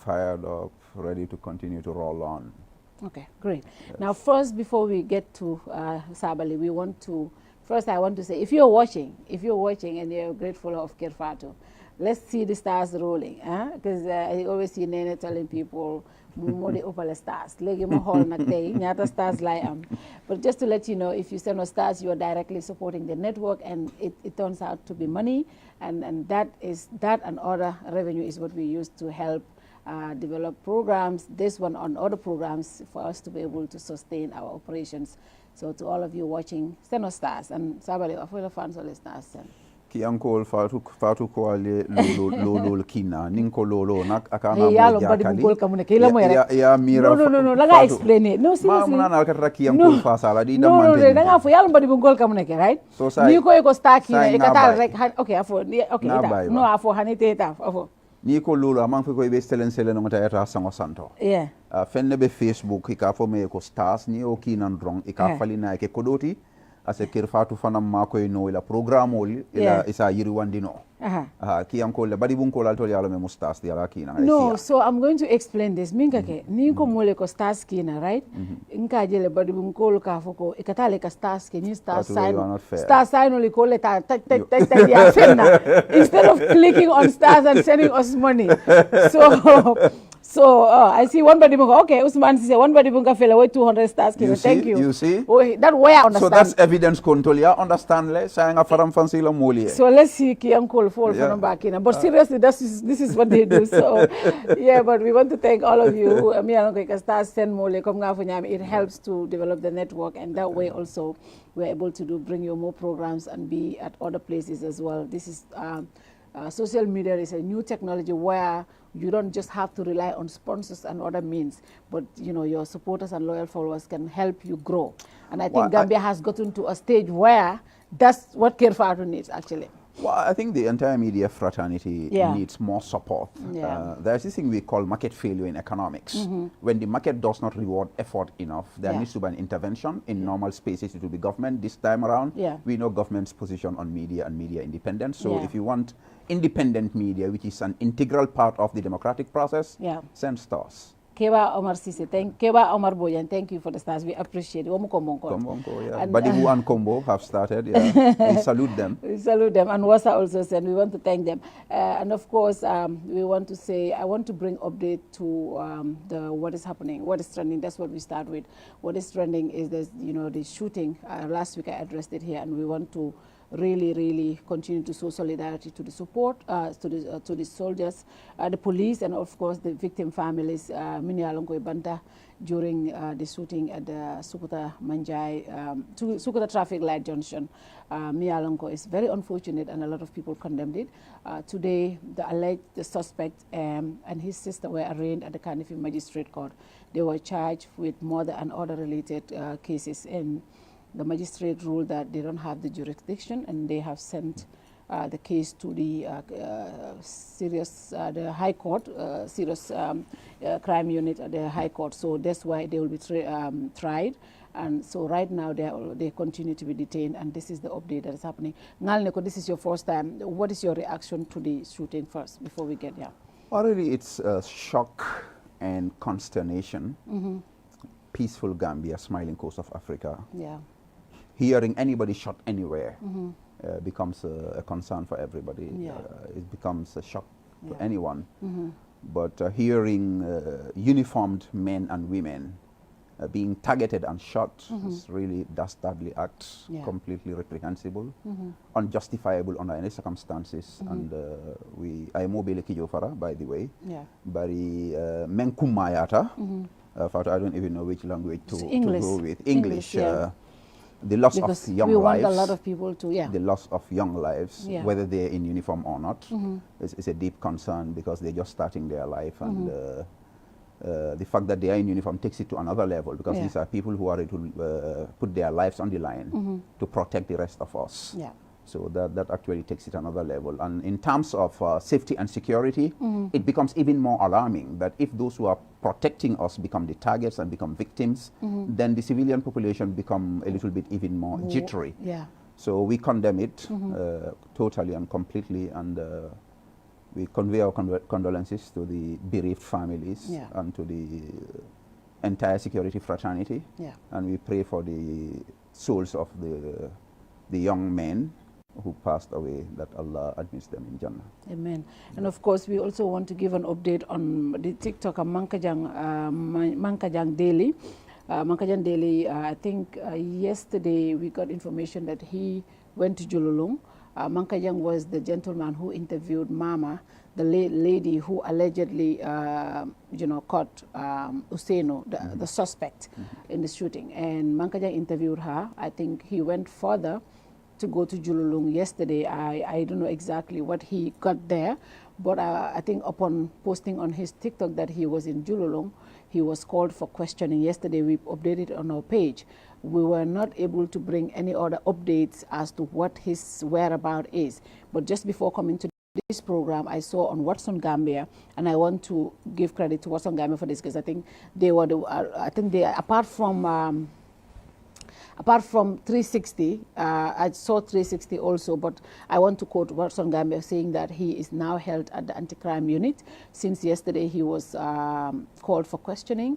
Fired up, ready to continue to roll on. Okay, great. Yes. Now, first, before we get to Sabally, I want to say, if you're watching and you're grateful of Kerfato, let's see the stars rolling, because I always see Nene telling people, more the opal stars. Stars But just to let you know, if you send us stars, you are directly supporting the network, and it turns out to be money, and that and other revenue is what we use to help develop programs, this one on other programs, for us to be able to sustain our operations. So to all of you watching, send us stars, and Sabally, I feel fans all the stars. Kiankol fatu ko ale lolo kina ninko lolo nak akana mo jakali ya mira no laga explain it no seriously ma na katra kiankol fasala di no damante fo yalo badi bungol kamuneke right so sai ni ko e sta kina e kata rek okay afo okay ita no afo hanite ita afo ni ko lolo amang ko be stelen no ta eta sango santo yeah fenne be Facebook ka fo me ko stars ni o kinan drong e ka falina ke kodoti ase Kerfatou fanam makoy no ila programme ol ila isa yiri wandino ki yanko le badi bunko la tol yalo me mustas di ala kina no so I'm going to explain this minga ke ni ko mole ko stars kina right inka jele badi bunko ka foko ikatale ka stars ke ni stars sign oli ko le ta ya fenna instead of clicking on stars and sending us money so I see one body bunga. Okay, Usman says one body bunga fella with 200 stars. Thank you. You see? Oh, that way I understand. So that's evidence control. Yeah, understand le. Sayang afaram fancy la moli. So let's see ki uncle fall from back in. But seriously, this is what they do. So yeah, but we want to thank all of you. Me and Uncle stars send mole come ngafunyami. It helps to develop the network, and that way also we're able to bring you more programs and be at other places as well. This is social media is a new technology where you don't just have to rely on sponsors and other means, but your supporters and loyal followers can help you grow. And I think Gambia has gotten to a stage where that's what Kerfatou needs actually. Well, I think the entire media fraternity needs more support. There's this thing we call market failure in economics. When the market does not reward effort enough, there needs to be an intervention. In normal spaces, it will be government. This time around, we know government's position on media and media independence. So if you want independent media, which is an integral part of the democratic process, send stars. Keba Omar Sise, Keba Omar Boyan, thank you for the stars. We appreciate it. Kombonko, yeah. Badibu and Kombo have started, yeah. We salute them. We salute them. And Wasa also said, we want to thank them. And of course, we want to say, I want to bring update to what is happening, what is trending. That's what we start with. What is trending is this, the shooting. Last week I addressed it here, and we want to really continue to show solidarity to the support to the soldiers, the police, and of course the victim families. Minialongo Banta during the shooting at the Sukuta Manjai, Sukuta traffic light junction. Mialongo is very unfortunate, and a lot of people condemned it. Today, the suspect and his sister were arraigned at the Kanifi Magistrate Court. They were charged with murder and other related cases, and the magistrate ruled that they don't have the jurisdiction, and they have sent the case to the the High Court, serious crime unit at the High Court. So that's why they will be tried. And so right now they continue to be detained, and this is the update that is happening. Ngalneko, this is your first time. What is your reaction to the shooting first, before we get here? Already it's shock and consternation. Peaceful Gambia, smiling coast of Africa. Yeah. Hearing anybody shot anywhere becomes a concern for everybody. Yeah. It becomes a shock to anyone. But hearing uniformed men and women being targeted and shot is really dastardly acts, completely reprehensible, unjustifiable under any circumstances. And I mobile Kijofara, by the way. Bari Menkumayata. I don't even know which language to go with. English. The loss of young lives. We want a lot of people to, The loss of young lives, whether they're in uniform or not, is a deep concern, because they're just starting their life. And the fact that they are in uniform takes it to another level, because these are people who are ready to put their lives on the line to protect the rest of us. So that actually takes it another level. And in terms of safety and security, it becomes even more alarming that if those who are protecting us become the targets and become victims, then the civilian population become a little bit even more jittery. So we condemn it totally and completely, and we convey our condolences to the bereaved families and to the entire security fraternity. And we pray for the souls of the young men who passed away, that Allah admits them in Jannah. Amen. And of course, we also want to give an update on the TikToker Mankajang Daily. Mankajang Daily, I think yesterday we got information that he went to Jululung. Mankajang was the gentleman who interviewed Mama, the lady who allegedly, caught Useno, the suspect in the shooting. And Mankajang interviewed her. I think he went further to go to Jululung yesterday. I don't know exactly what he got there, but I think upon posting on his TikTok that he was in Jululung, he was called for questioning. Yesterday we updated on our page. We were not able to bring any other updates as to what his whereabouts is. But just before coming to this program, I saw on What's on Gambia, and I want to give credit to What's on Gambia for this, because I think they were apart from 360, I saw 360 also, but I want to quote Watson Gambia saying that he is now held at the anti-crime unit. Since yesterday he was called for questioning.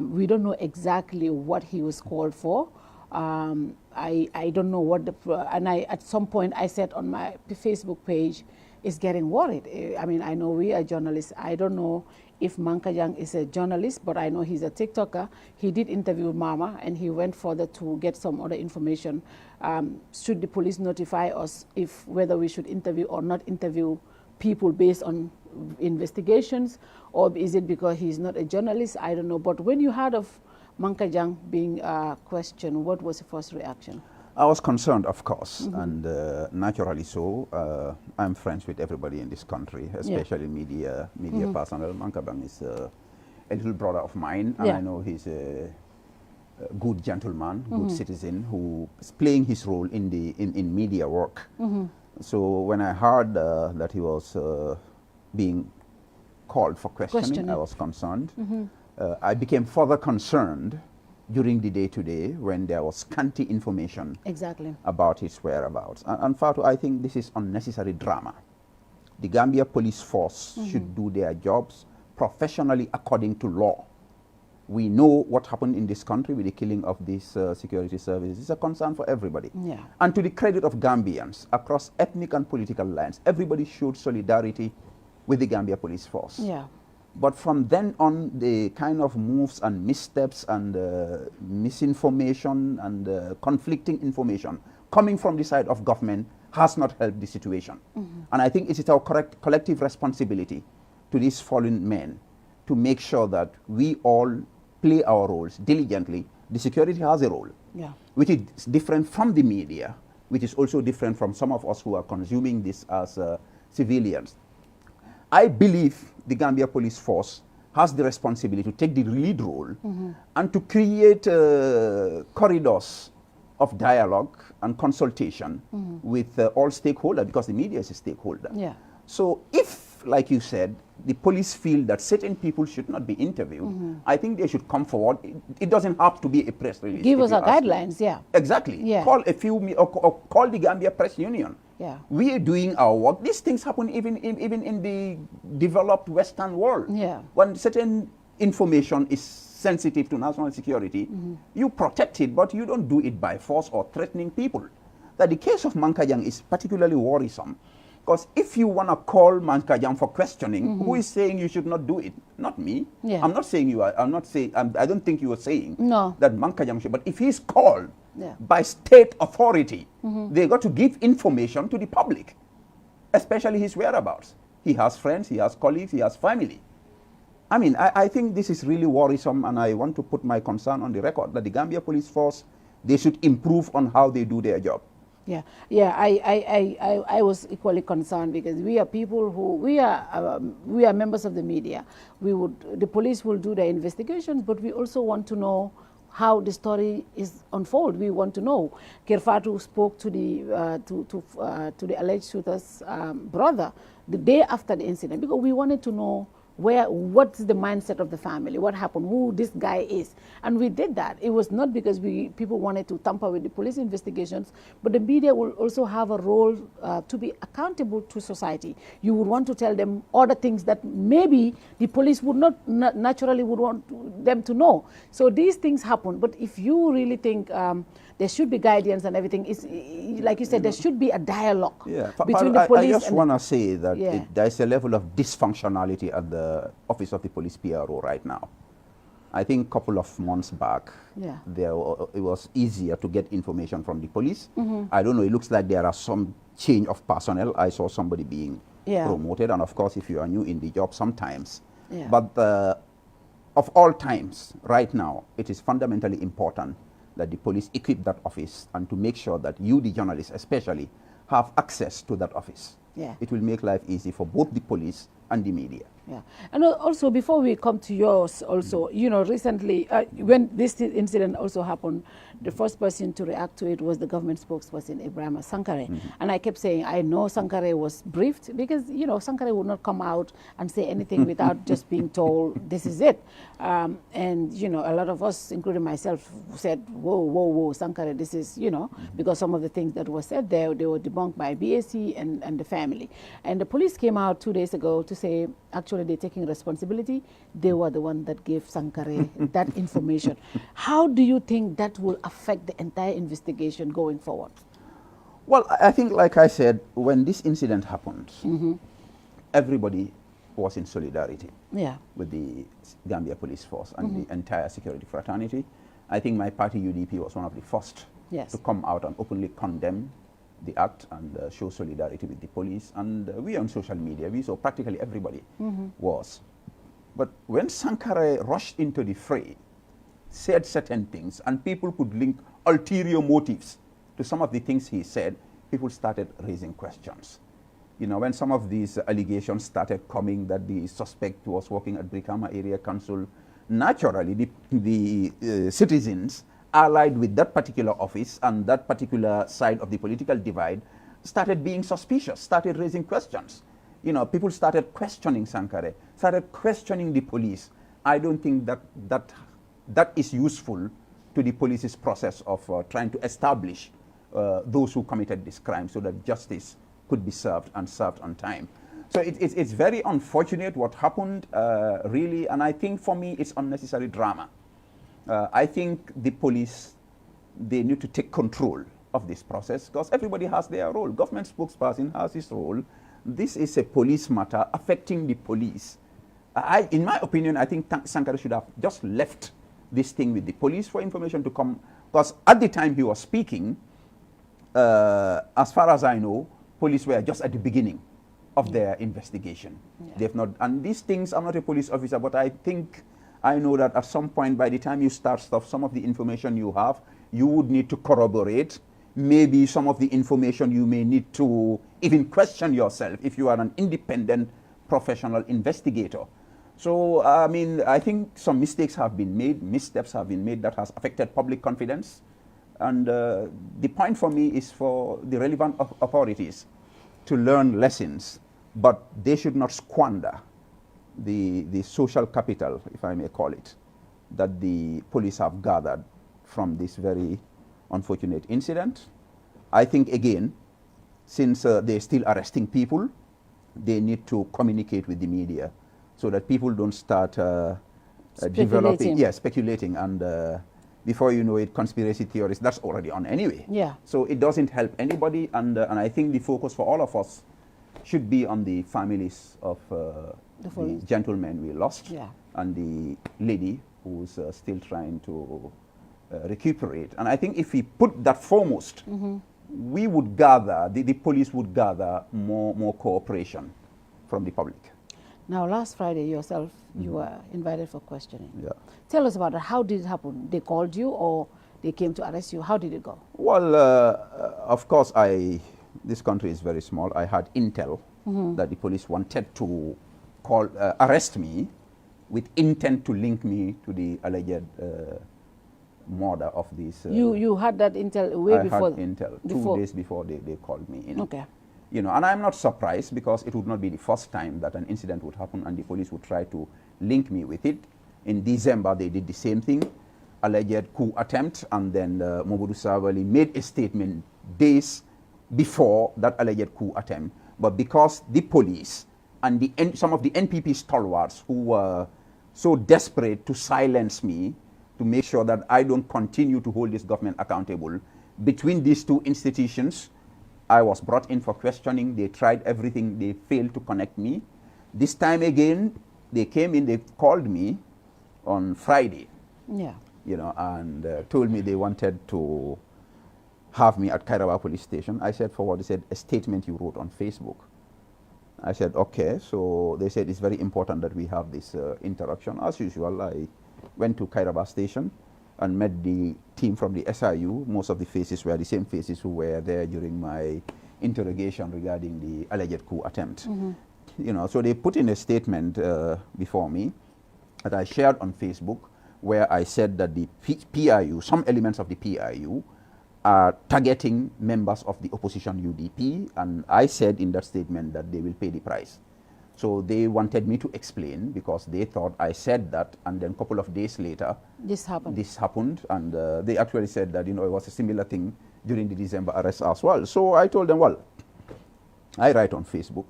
We don't know exactly what he was called for. I don't know what at some point I said on my Facebook page, is getting worried. I mean, I know we are journalists. I don't know if Mankajang is a journalist, but I know he's a TikToker. He did interview Mama, and he went further to get some other information. Should the police notify us whether we should interview or not interview people based on investigations, or is it because he's not a journalist? I don't know. But when you heard of Mankajang being questioned, what was the first reaction? I was concerned, of course, and naturally so. I'm friends with everybody in this country, especially media personnel. Mankajang is a little brother of mine, and I know he's a good gentleman, good citizen who is playing his role in media work. So when I heard that he was being called for questioning, I was concerned. I became further concerned during the day today when there was scanty information about his whereabouts. And Fatou, I think this is unnecessary drama. The Gambia police force should do their jobs professionally according to law. We know what happened in this country with the killing of these security services. It's a concern for everybody. Yeah. And to the credit of Gambians, across ethnic and political lines, everybody showed solidarity with the Gambia Police Force. Yeah. But from then on, the kind of moves and missteps and misinformation and conflicting information coming from the side of government has not helped the situation. And I think it is our collective responsibility to these fallen men to make sure that we all play our roles diligently. The security has a role, which is different from the media, which is also different from some of us who are consuming this as civilians. I believe the Gambia Police Force has the responsibility to take the lead role and to create corridors of dialogue and consultation with all stakeholders, because the media is a stakeholder. Yeah. So if, like you said, the police feel that certain people should not be interviewed, I think they should come forward. It doesn't have to be a press release. Give us our guidelines, Exactly. Yeah. Call a few, or call the Gambia Press Union. Yeah. We are doing our work. These things happen even in the developed Western world. Yeah. When certain information is sensitive to national security, you protect it, but you don't do it by force or threatening people. That the case of Mankajang is particularly worrisome, because if you want to call Mankajang for questioning, who is saying you should not do it? Not me. Yeah. I'm not saying you are. I'm not saying. I don't think you are saying that Mankajang should. But if he's called by state authority, they got to give information to the public, especially his whereabouts. He has friends, he has colleagues, he has family. I mean, I think this is really worrisome, and I want to put my concern on the record that the Gambia Police Force, they should improve on how they do their job. Yeah, yeah. I was equally concerned, because we are people who we are members of the media. The police will do their investigations, but we also want to know how the story is unfold. We want to know. Kerfatu spoke to the alleged shooter's brother the day after the incident, because we wanted to know what's the mindset of the family, what happened, who this guy is. And we did that. It was not because people wanted to tamper with the police investigations, but the media will also have a role to be accountable to society. You would want to tell them other things that maybe the police would not naturally would want them to know. So these things happen, but if you really think there should be guidance and everything, it's, like you said, there should be a dialogue between the police. I just want to say that there's a level of dysfunctionality at the office of the police PRO right now. I think a couple of months back, it was easier to get information from the police. I don't know, it looks like there are some change of personnel. I saw somebody being promoted, and of course, if you are new in the job, sometimes. But of all times, right now, it is fundamentally important that the police equip that office, and to make sure that you, the journalists especially, have access to that office. It will make life easy for both the police and the media. Yeah, and also before we come to yours, also, you know, recently when this incident also happened, the first person to react to it was the government spokesperson, Ibrahima Sankare. And I kept saying, I know Sankare was briefed, because, you know, Sankare would not come out and say anything without just being told, this is it. And, you know, a lot of us, including myself, said, whoa, Sankare, this is, you know, because some of the things that were said there, they were debunked by BAC and the family. And the police came out 2 days ago to say, actually, they're taking responsibility. They were the one that gave Sankare that information. How do you think that will affect the entire investigation going forward? Well, I think, like I said, when this incident happened, everybody was in solidarity with the Gambia Police Force and the entire security fraternity. I think my party, UDP, was one of the first to come out and openly condemn the act and show solidarity with the police. And we on social media, we saw practically everybody was. But when Sankare rushed into the fray, said certain things, and people could link ulterior motives to some of the things he said, people started raising questions. You know, when some of these allegations started coming that the suspect was working at Brikama Area Council, naturally the citizens allied with that particular office and that particular side of the political divide started being suspicious, started raising questions. You know, people started questioning Sankare, started questioning the police. I don't think that is useful to the police's process of trying to establish those who committed this crime so that justice could be served and served on time. So it's very unfortunate what happened, really, and I think for me it's unnecessary drama. I think the police, they need to take control of this process because everybody has their role. Government spokesperson has his role. This is a police matter affecting the police. In my opinion, I think Sankara should have just left this thing with the police for information to come, because at the time he was speaking, as far as I know, police were just at the beginning of their investigation. Yeah. They've not, and these things, I'm not a police officer, but I think I know that at some point, by the time you start stuff, some of the information you have, you would need to corroborate. Maybe some of the information you may need to even question yourself if you are an independent professional investigator. So, I mean, I think some mistakes have been made, missteps have been made that has affected public confidence. And the point for me is for the relevant authorities to learn lessons, but they should not squander the social capital, if I may call it, that the police have gathered from this very unfortunate incident. I think, again, since they're still arresting people, they need to communicate with the media so that people don't start speculating, and before you know it, conspiracy theories, that's already on anyway. Yeah. So it doesn't help anybody, and I think the focus for all of us should be on the families of the gentleman we lost, and the lady who's still trying to recuperate. And I think if we put that foremost, we would gather, the police would gather more cooperation from the public. Now, last Friday yourself, you were invited for questioning. Yeah. Tell us about it. How did it happen? They called you or they came to arrest you? How did it go? Well, of course, this country is very small. I had intel that the police wanted to arrest me with intent to link me to the alleged murder of this. You had that intel way before? I had intel 2 days before they called me in. Okay. You know, and I'm not surprised because it would not be the first time that an incident would happen and the police would try to link me with it. In December, they did the same thing, alleged coup attempt, and then Mobudu Sabally made a statement days before that alleged coup attempt. But because the police and some of the NPP stalwarts who were so desperate to silence me, to make sure that I don't continue to hold this government accountable, between these two institutions, I was brought in for questioning. They tried everything. They failed to connect me. This time again, they came in, they called me on Friday, you know, and told me they wanted to have me at Kairawa police station. I said, for what? They said, a statement you wrote on Facebook. I said, okay. So they said, it's very important that we have this interaction. As usual, I went to Kairawa station and met the team from the SIU. Most of the faces were the same faces who were there during my interrogation regarding the alleged coup attempt. You know, so they put in a statement before me that I shared on Facebook, where I said that the PIU, some elements of the PIU, are targeting members of the opposition UDP, and I said in that statement that they will pay the price. So they wanted me to explain because they thought I said that, and then a couple of days later, this happened, and they actually said that, you know, it was a similar thing during the December arrest as well. So I told them, well, I write on Facebook,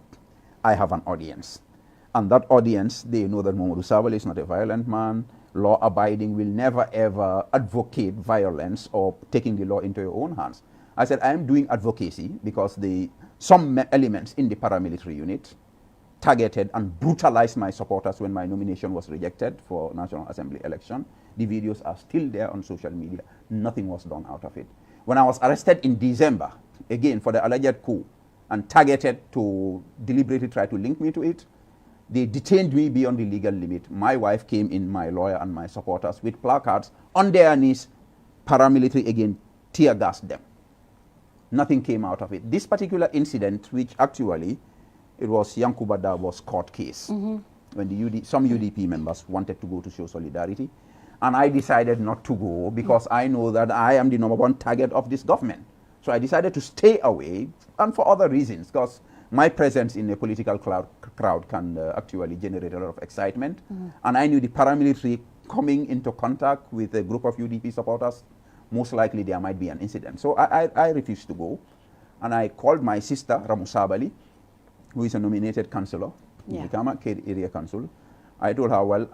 I have an audience, and that audience, they know that Momodu Sabally is not a violent man, law-abiding, will never ever advocate violence or taking the law into your own hands. I said, I am doing advocacy because some elements in the paramilitary unit targeted and brutalized my supporters when my nomination was rejected for National Assembly election. The videos are still there on social media. Nothing was done out of it. When I was arrested in December, again for the alleged coup, and targeted to deliberately try to link me to it, they detained me beyond the legal limit. My wife came in, my lawyer and my supporters, with placards on their knees. Paramilitary again tear gassed them. Nothing came out of it. This particular incident, which actually it was Yankuba Dabo's court case, when some UDP members wanted to go to show solidarity, and I decided not to go because I know that I am the #1 target of this government. So I decided to stay away, and for other reasons, because my presence in a political crowd can actually generate a lot of excitement, and I knew the paramilitary coming into contact with a group of UDP supporters, most likely there might be an incident. So I refused to go, and I called my sister, Sabally, who is a nominated councillor, Yeah. Brikama Area Council. I told her, well,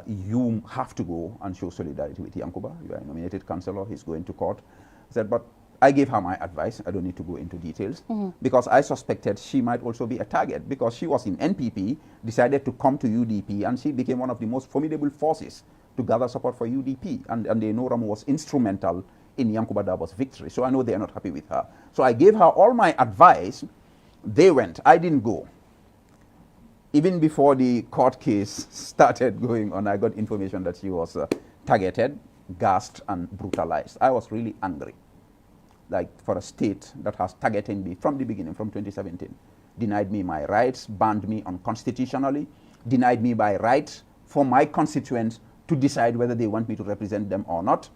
you have to go and show solidarity with Yankuba. You are a nominated councillor. He's going to court. I said, but I gave her my advice. I don't need to go into details because I suspected she might also be a target because she was in NPP, decided to come to UDP, and she became one of the most formidable forces to gather support for UDP. And they know Ramu was instrumental in Yankuba Dabo's victory. So I know they are not happy with her. So I gave her all my advice. They went. I didn't go. Even before the court case started going on, I got information that she was targeted, gassed, and brutalized. I was really angry. Like, for a state that has targeted me from the beginning, from 2017, denied me my rights, banned me unconstitutionally, denied me my right for my constituents to decide whether they want me to represent them or not,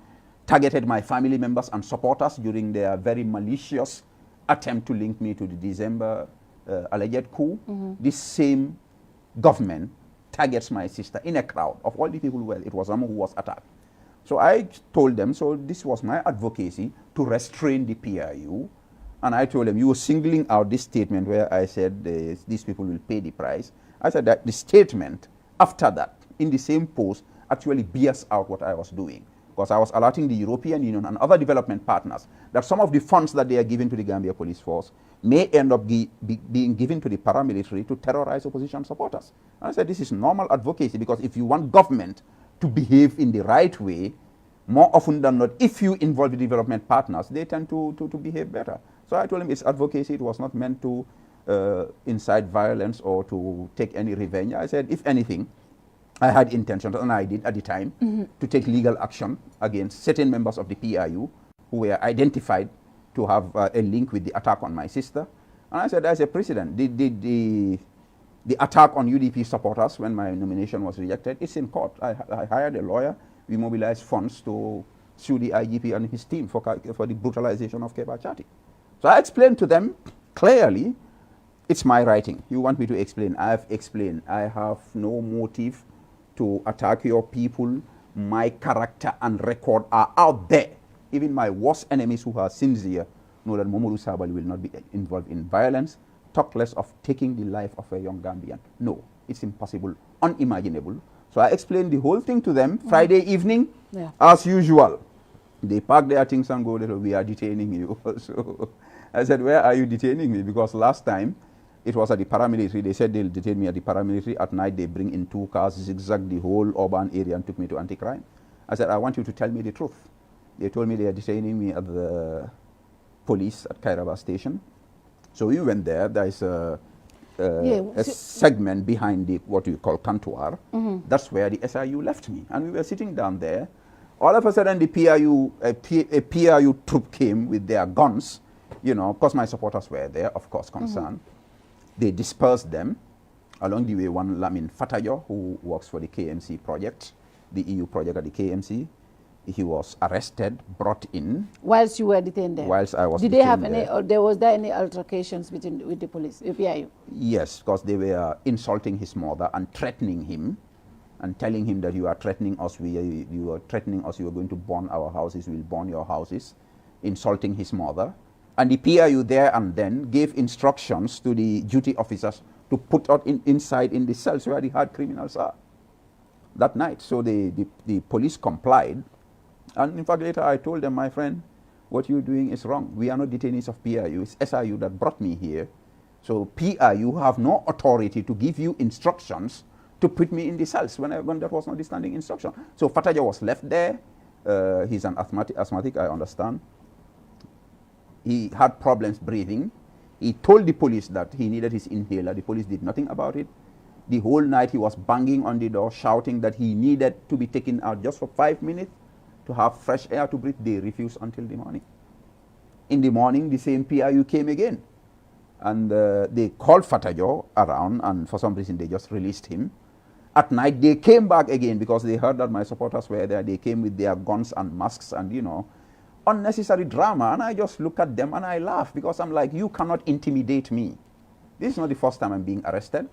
targeted my family members and supporters during their very malicious attempt to link me to the December alleged coup. This same government targets my sister in a crowd of all the people who were, it was Ramu who was attacked. So I told them, so this was my advocacy to restrain the PIU. And I told them, you were singling out this statement where I said these people will pay the price. I said that the statement after that, in the same post, actually bears out what I was doing. Because I was alerting the European Union and other development partners that some of the funds that they are giving to the Gambia Police Force may end up being given to the paramilitary to terrorize opposition supporters. And I said, this is normal advocacy, because if you want government to behave in the right way, more often than not, if you involve the development partners, they tend to behave better. So I told him it's advocacy. It was not meant to incite violence or to take any revenge. I said, if anything, I had intentions, and I did at the time, to take legal action against certain members of the PIU who were identified to have a link with the attack on my sister. And I said, as a precedent, the attack on UDP supporters when my nomination was rejected, it's in court. I hired a lawyer. We mobilized funds to sue the IGP and his team for the brutalization of Keba Chati. So I explained to them clearly, it's my writing. You want me to explain? I have explained. I have no motive to attack your people. My character and record are out there. Even my worst enemies who are sincere know that Momodu Sabally will not be involved in violence. Talk less of taking the life of a young Gambian. No, it's impossible, unimaginable. So I explained the whole thing to them Friday evening, as usual. They packed their things and go, we are detaining you. So I said, where are you detaining me? Because last time it was at the paramilitary. They said they'll detain me at the paramilitary. At night they bring in 2 cars, zigzag the whole urban area and took me to anti-crime. I said, I want you to tell me the truth. They told me they are detaining me at the police at Kairaba station. So we went there. There is a segment behind the what you call comptoir. That's where the SIU left me. And we were sitting down there. All of a sudden, the PIU troop came with their guns, you know, because my supporters were there, of course, concerned. They dispersed them. Along the way, one Lamin Fatayo, who works for the KMC project, the EU project at the KMC, he was arrested, brought in. Whilst you were detained there? Whilst I was detained. Did they have any, or was there any altercations with the police, PIU? Yes, because they were insulting his mother and threatening him and telling him that you are threatening us, you are threatening us, you are going to burn our houses, we'll burn your houses, insulting his mother. And the PIU there and then gave instructions to the duty officers to put out inside in the cells where the hard criminals are that night. So the police complied. And in fact, later I told them, my friend, what you're doing is wrong. We are not detainees of PIU. It's SIU that brought me here. So PIU have no authority to give you instructions to put me in the cells when that was not the standing instruction. So Fataja was left there. He's an asthmatic, I understand. He had problems breathing. He told the police that he needed his inhaler. The police did nothing about it. The whole night he was banging on the door, shouting that he needed to be taken out just for 5 minutes to have fresh air to breathe. They refused until the morning. In the morning, the same PIU came again. And they called Fatajo around, and for some reason they just released him. At night, they came back again because they heard that my supporters were there. They came with their guns and masks and, you know, unnecessary drama. And I just look at them and I laugh because I'm like, you cannot intimidate me. This is not the first time I'm being arrested.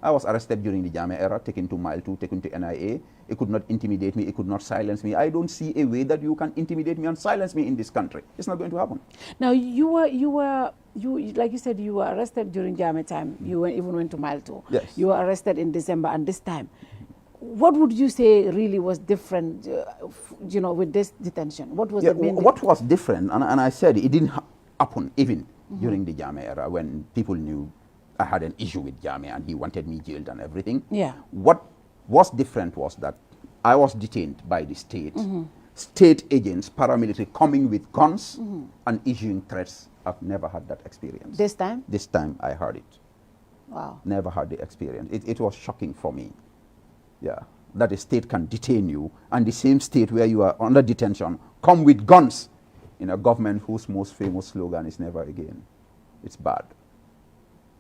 I was arrested during the Jammeh era, taken to Mile 2, taken to NIA. It could not intimidate me. It could not silence me. I don't see a way that you can intimidate me and silence me in this country. It's not going to happen. Now, you like you said, you were arrested during Jammeh time. You even went to Mile 2. Yes. You were arrested in December, and this time. What would you say really was different, with this detention? What was the main? What was different, and I said it didn't happen even during the Jammeh era when people knew I had an issue with Jammeh and he wanted me jailed and everything. Yeah. What was different was that I was detained by the state, state agents, paramilitary coming with guns and issuing threats. I've never had that experience. This time? This time I heard it. Wow. Never had the experience. It was shocking for me. Yeah, that a state can detain you, and the same state where you are under detention come with guns in a government whose most famous slogan is never again. It's bad.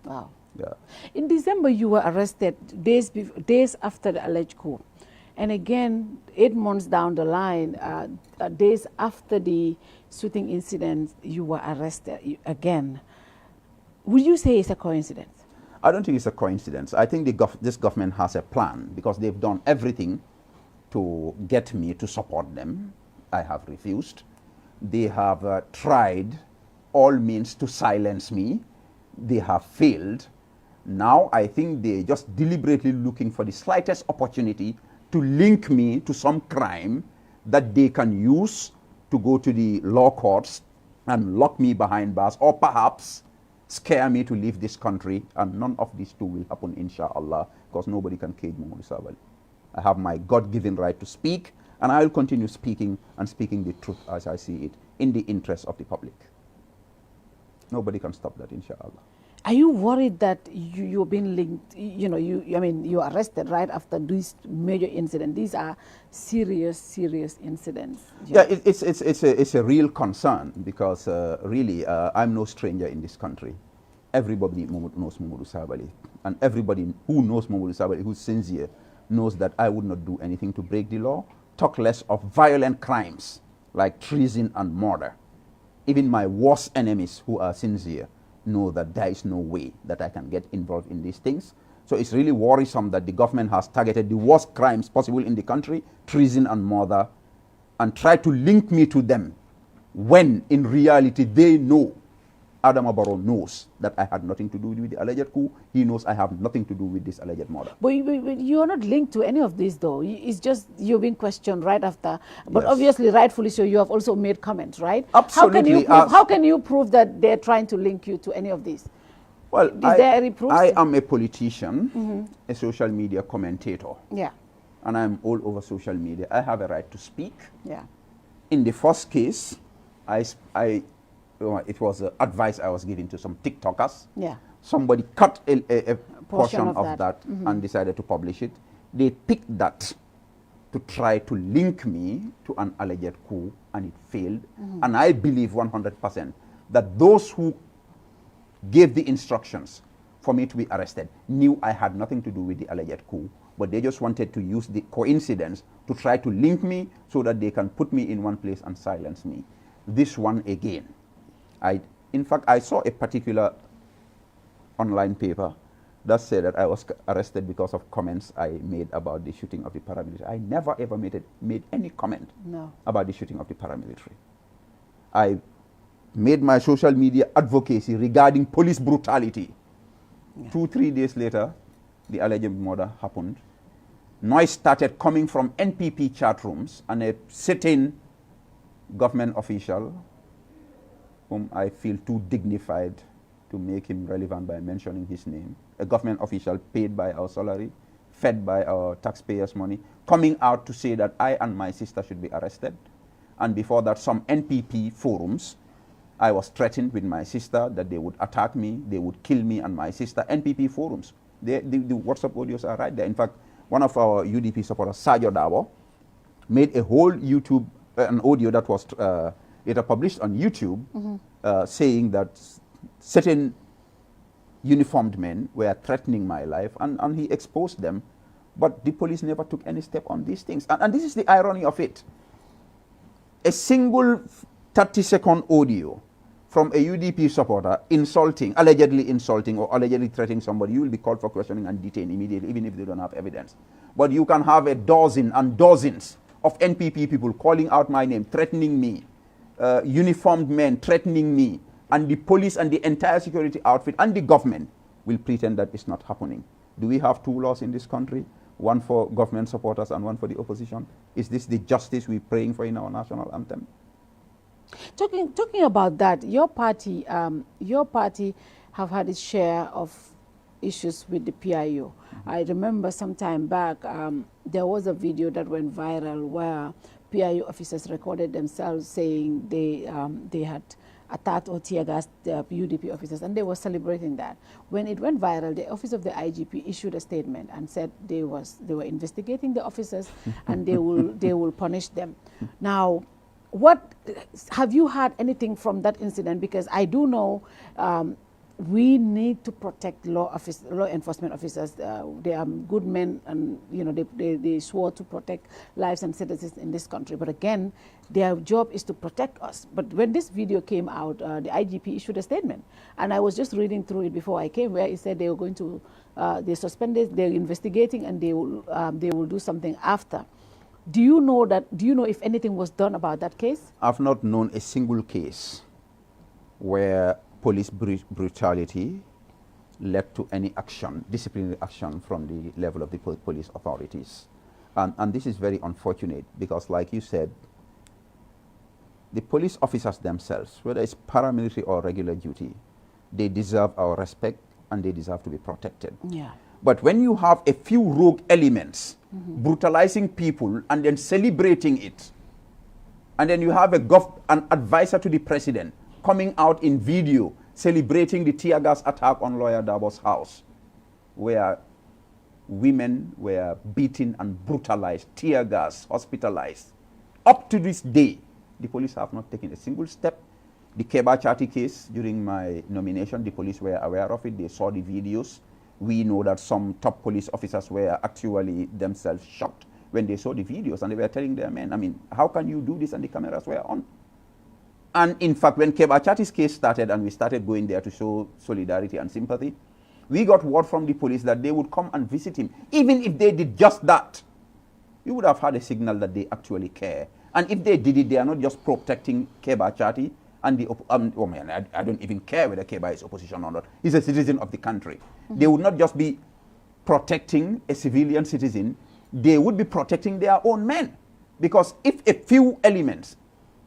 Wow. Yeah. In December, you were arrested days after the alleged coup. And again, 8 months down the line, days after the shooting incident, you were arrested again. Would you say it's a coincidence? I don't think it's a coincidence. I think this government has a plan because they've done everything to get me to support them. I have refused. They have tried all means to silence me. They have failed. Now I think they're just deliberately looking for the slightest opportunity to link me to some crime that they can use to go to the law courts and lock me behind bars, or perhaps scare me to leave this country, and none of these two will happen, inshallah, because nobody can cage Mamadou Sabally. I have my God-given right to speak, and I will continue speaking and speaking the truth as I see it, in the interest of the public. Nobody can stop that, inshallah. Are you worried that you're being linked, you were arrested right after this major incident? These are serious incidents. Yeah, it's a real concern because really I'm no stranger in this country. Everybody knows Mamadou Sabally, and everybody who knows Mamadou Sabally, who's sincere, knows that I would not do anything to break the law, talk less of violent crimes like treason and murder. Even my worst enemies who are sincere know that there is no way that I can get involved in these things. So it's really worrisome that the government has targeted the worst crimes possible in the country, treason and murder, and try to link me to them when in reality they know, Adama Barrow knows that I had nothing to do with the alleged coup. He knows I have nothing to do with this alleged murder. But you are not linked to any of this, though. It's just you're being questioned right after. But Yes. Obviously, rightfully so, you have also made comments, right? Absolutely. How can you prove that they're trying to link you to any of this? Well, Is there any proof? I am a politician, a social media commentator, Yeah, and I'm all over social media. I have a right to speak. yeah. In the first case, it was advice I was giving to some TikTokers. Yeah. Somebody cut a portion of that Mm-hmm. and decided to publish it. They picked that to try to link me to an alleged coup, and it failed. Mm-hmm. And I believe 100% that those who gave the instructions for me to be arrested knew I had nothing to do with the alleged coup, but they just wanted to use the coincidence to try to link me so that they can put me in one place and silence me. This one again, in fact, I saw a particular online paper that said that I was arrested because of comments I made about the shooting of the paramilitary. I never ever made any comment about the shooting of the paramilitary. I made my social media advocacy regarding police brutality. Yeah. 2-3 days later, the alleged murder happened. Noise started coming from NPP chat rooms, and a sitting government official, whom I feel too dignified to make him relevant by mentioning his name, a government official paid by our salary, fed by our taxpayers' money, coming out to say that I and my sister should be arrested. And before that, some NPP forums, I was threatened with my sister that they would attack me, they would kill me and my sister. NPP forums, the WhatsApp audios are right there. In fact, one of our UDP supporters, Sajo Dabo, made a whole YouTube, an audio that was later published on YouTube, saying that certain uniformed men were threatening my life, and he exposed them, but the police never took any step on these things. And this is the irony of it. A single 30-second audio from a UDP supporter allegedly insulting or allegedly threatening somebody, you will be called for questioning and detained immediately, even if they don't have evidence. But you can have a dozen and dozens of NPP people calling out my name, threatening me, uniformed men threatening me, and the police and the entire security outfit and the government will pretend that it's not happening. Do we have two laws in this country? One for government supporters and one for the opposition? Is this the justice we're praying for in our national anthem? Talking about that, your party have had its share of issues with the PIO. I remember some time back, there was a video that went viral where PIO officers recorded themselves saying they had attacked or tear gassed the UDP officers, and they were celebrating that. When it went viral, the office of the IGP issued a statement and said they were investigating the officers and they will punish them. Now, what have you heard anything from that incident? Because I do know we need to protect law enforcement officers. They are good men, and they swore to protect lives and citizens in this country. But again, their job is to protect us. But when this video came out, the IGP issued a statement, and I was just reading through it before I came, where it said they were going to they suspended, they're investigating, and they will do something after. Do you know if anything was done about that case? I've not known a single case where police brutality led to any action, disciplinary action from the level of the police authorities. And this is very unfortunate because, like you said, the police officers themselves, whether it's paramilitary or regular duty, they deserve our respect and they deserve to be protected. Yeah. But when you have a few rogue elements brutalizing people and then celebrating it, and then you have an advisor to the president coming out in video celebrating the tear gas attack on Lawyer Darbo's house, where women were beaten and brutalized, tear gas, hospitalized. Up to this day, the police have not taken a single step. The Keba Chati case, during my nomination, the police were aware of it. They saw the videos. We know that some top police officers were actually themselves shocked when they saw the videos, and they were telling their men, I mean, how can you do this? And the cameras were on. And in fact, when Keba Chati's case started and we started going there to show solidarity and sympathy, we got word from the police that they would come and visit him. Even if they did just that, you would have had a signal that they actually care. And if they did it, they are not just protecting Keba Chati and the oh man, I don't even care whether Keba is opposition or not. He's a citizen of the country. They would not just be protecting a civilian citizen, they would be protecting their own men. Because if a few elements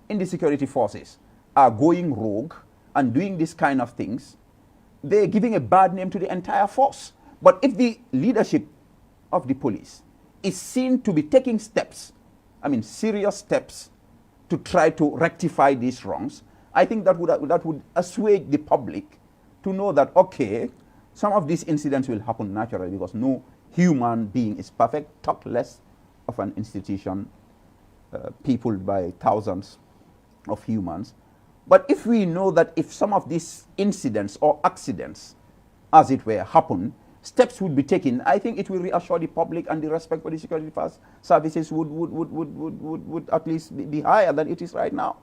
in the security forces are going rogue and doing this kind of things, they're giving a bad name to the entire force. But if the leadership of the police is seen to be taking steps, I mean serious steps, to try to rectify these wrongs, I think that would assuage the public to know that, okay, some of these incidents will happen naturally because no human being is perfect, talk less of an institution peopled by thousands of humans. But if we know that if some of these incidents or accidents, as it were, happen, steps would be taken, I think it will reassure the public, and the respect for the security services would at least be higher than it is right now.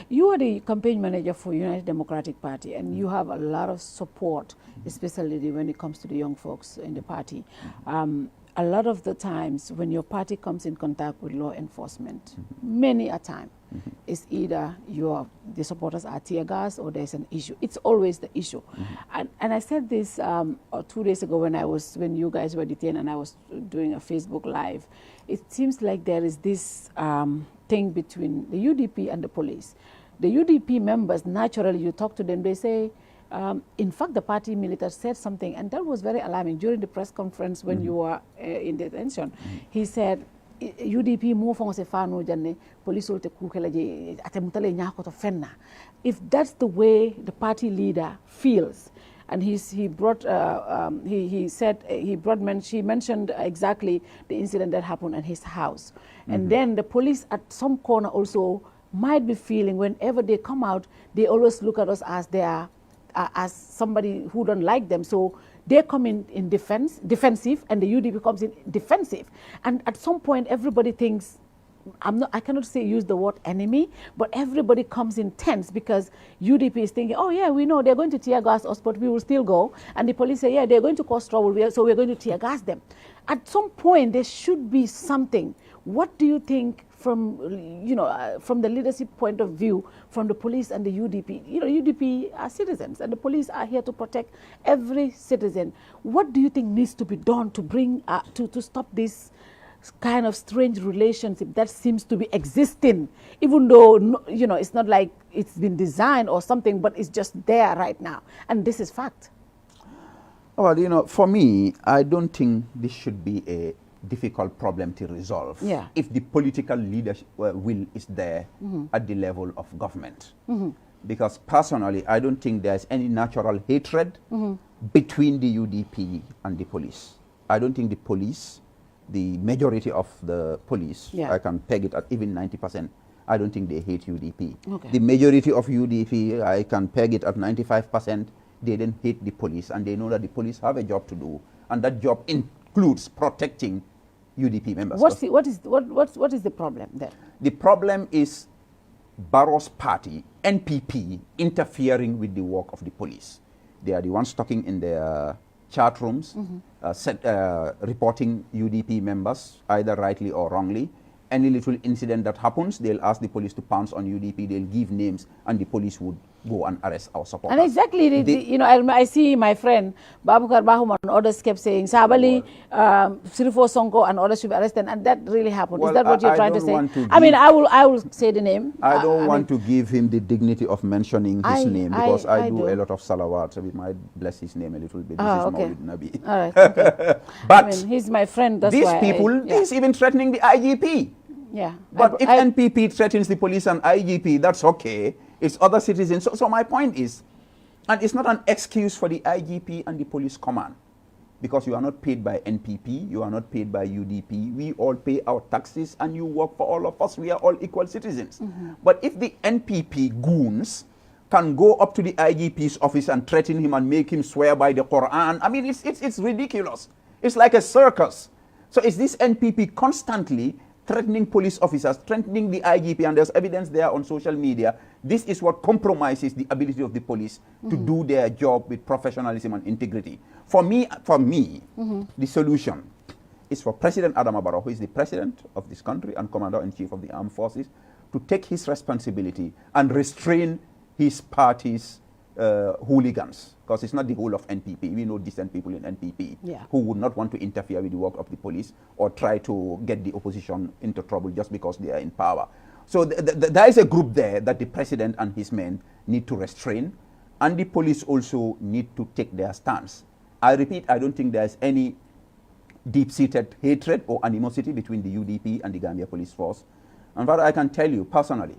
You are the campaign manager for United Democratic Party, and you have a lot of support, especially when it comes to the young folks in the party. A lot of the times when your party comes in contact with law enforcement, many a time, it's either the supporters are tear gas or there's an issue. It's always the issue. And I said this 2 days ago when you guys were detained and I was doing a Facebook Live. It seems like there is this thing between the UDP and the police. The UDP members, naturally, you talk to them, they say, in fact, the party militant said something, and that was very alarming. During the press conference when you were in detention, he said, UDP move on se fano janne police te kukelaje atemutale nyako to fenna. If that's the way the party leader feels, and she mentioned exactly the incident that happened at his house, and then the police at some corner also might be feeling whenever they come out, they always look at us as they are as somebody who don't like them, so they come in defensive, and the UDP comes in defensive. And at some point, everybody thinks, I cannot say use the word enemy, but everybody comes in tense because UDP is thinking, oh yeah, we know they're going to tear gas us, but we will still go. And the police say, yeah, they're going to cause trouble, so we're going to tear gas them. At some point, there should be something. What do you think from, from the leadership point of view, from the police and the UDP? UDP are citizens and the police are here to protect every citizen. What do you think needs to be done to bring, to stop this kind of strange relationship that seems to be existing, even though, it's not like it's been designed or something, but it's just there right now. And this is fact. Well, for me, I don't think this should be a difficult problem to resolve. Yeah. If the political leadership will is there at the level of government. Because personally, I don't think there's any natural hatred between the UDP and the police. I don't think the police, the majority of the police, I can peg it at even 90%, I don't think they hate UDP. Okay. The majority of UDP, I can peg it at 95%, they don't hate the police, and they know that the police have a job to do, and that job includes protecting UDP members. What is the problem then? The problem is Barrow's party, NPP, interfering with the work of the police. They are the ones talking in their chat rooms, reporting UDP members, either rightly or wrongly. Any little incident that happens, they'll ask the police to pounce on UDP, they'll give names, and the police would go and arrest our supporters. And exactly, I see my friend Babukar Bahum and others kept saying Sabally, Sirifo Sonko and others should be arrested, and that really happened. Well, is that what you're trying to say? I will say the name. I don't want to give him the dignity of mentioning his name, because I do a lot of salawat, so we might bless his name a little bit. This is okay. Maulid Nabi. All right, okay. But he's my friend. That's these why people, he's even threatening the IGP. Yeah. But if NPP threatens the police and IGP, that's okay. It's other citizens. So my point is, and it's not an excuse for the IGP and the police command, because you are not paid by NPP, you are not paid by UDP. We all pay our taxes, and you work for all of us. We are all equal citizens. But if the NPP goons can go up to the IGP's office and threaten him and make him swear by the Quran, I mean, it's ridiculous. It's like a circus. So it's this NPP constantly threatening police officers, threatening the IGP, and there's evidence there on social media. This is what compromises the ability of the police to do their job with professionalism and integrity. For me, the solution is for President Adama Barrow, who is the president of this country and commander-in-chief of the armed forces, to take his responsibility and restrain his party's hooligans, because it's not the whole of NPP. We know decent people in NPP who would not want to interfere with the work of the police or try to get the opposition into trouble just because they are in power. So there is a group there that the president and his men need to restrain, and the police also need to take their stance. I repeat, I don't think there's any deep-seated hatred or animosity between the UDP and the Gambia Police Force. And what I can tell you personally,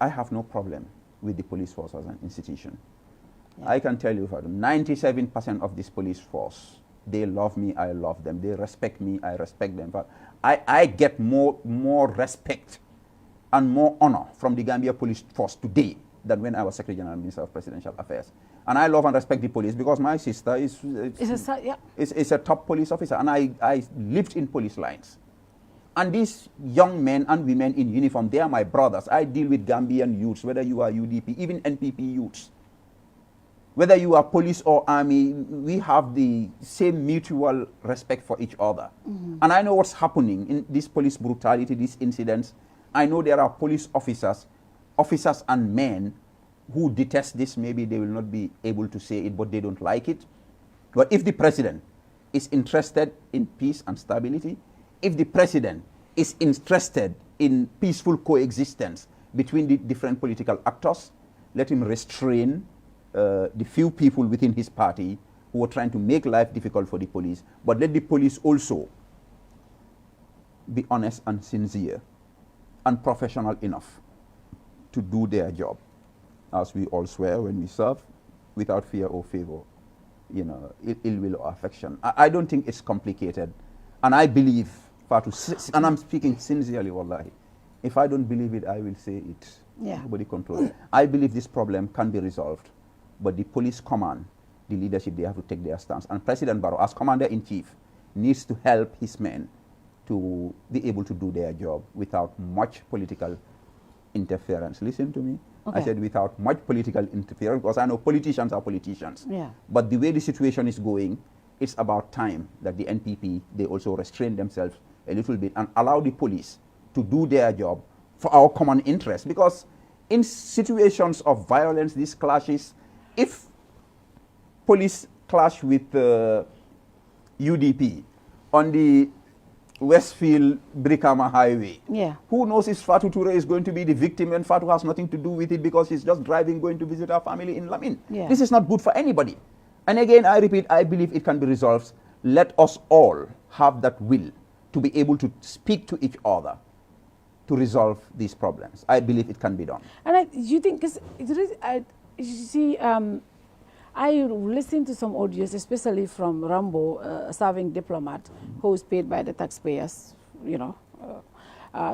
I have no problem with the police force as an institution. I can tell you, 97% of this police force, they love me, I love them. They respect me, I respect them. But I get more respect and more honor from the Gambia Police Force today than when I was Secretary General Minister of Presidential Affairs. And I love and respect the police because my sister is a top police officer, and I lived in police lines. And these young men and women in uniform, they are my brothers. I deal with Gambian youths, whether you are UDP, even NPP youths. Whether you are police or army, we have the same mutual respect for each other. And I know what's happening in this police brutality, these incidents. I know there are police officers and men who detest this. Maybe they will not be able to say it, but they don't like it. But if the president is interested in peace and stability, if the president is interested in peaceful coexistence between the different political actors, let him restrain the few people within his party who are trying to make life difficult for the police, but let the police also be honest and sincere and professional enough to do their job, as we all swear when we serve, without fear or favor, ill will or affection. I don't think it's complicated, and I believe, and I'm speaking sincerely, wallahi. If I don't believe it, I will say it. Nobody controls it. I believe this problem can be resolved, but the police command, the leadership, they have to take their stance. And President Barrow, as commander-in-chief, needs to help his men to be able to do their job without much political interference. Listen to me. Okay. I said without much political interference, because I know politicians are politicians. Yeah. But the way the situation is going, it's about time that the NPP, they also restrain themselves a little bit and allow the police to do their job for our common interest. Because in situations of violence, these clashes, if police clash with UDP on the Westfield Brikama Highway, who knows if Fatu Toure is going to be the victim and Fatu has nothing to do with it because he's just driving, going to visit our family in Lamin. This is not good for anybody. And again, I repeat, I believe it can be resolved. Let us all have that will to be able to speak to each other to resolve these problems. I believe it can be done. And you think, because you see, I listened to some audios, especially from Rambo, a serving diplomat who is paid by the taxpayers,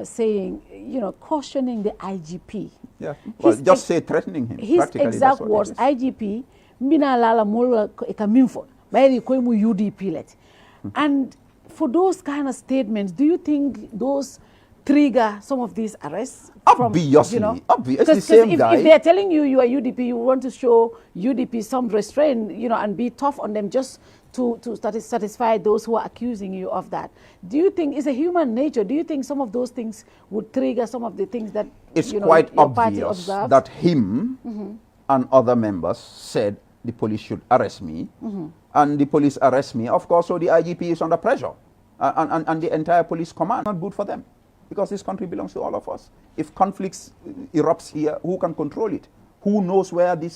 saying, cautioning the IGP. Yeah, well, just say threatening him. His exact words, IGP, mina lala mola ekaminfo, bayri koimu UDP let. And for those kind of statements, do you think those trigger some of these arrests? Obviously, obviously, the same guy. If they're telling you you are UDP, you want to show UDP some restraint, and be tough on them just to satisfy those who are accusing you of that. Do you think it's a human nature? Do you think some of those things would trigger some of the things that it's quite obvious that him and other members said the police should arrest me, and the police arrest me. Of course, so the IGP is under pressure, and the entire police command. Not good for them, because this country belongs to all of us. If conflicts erupts here, who can control it? Who knows where the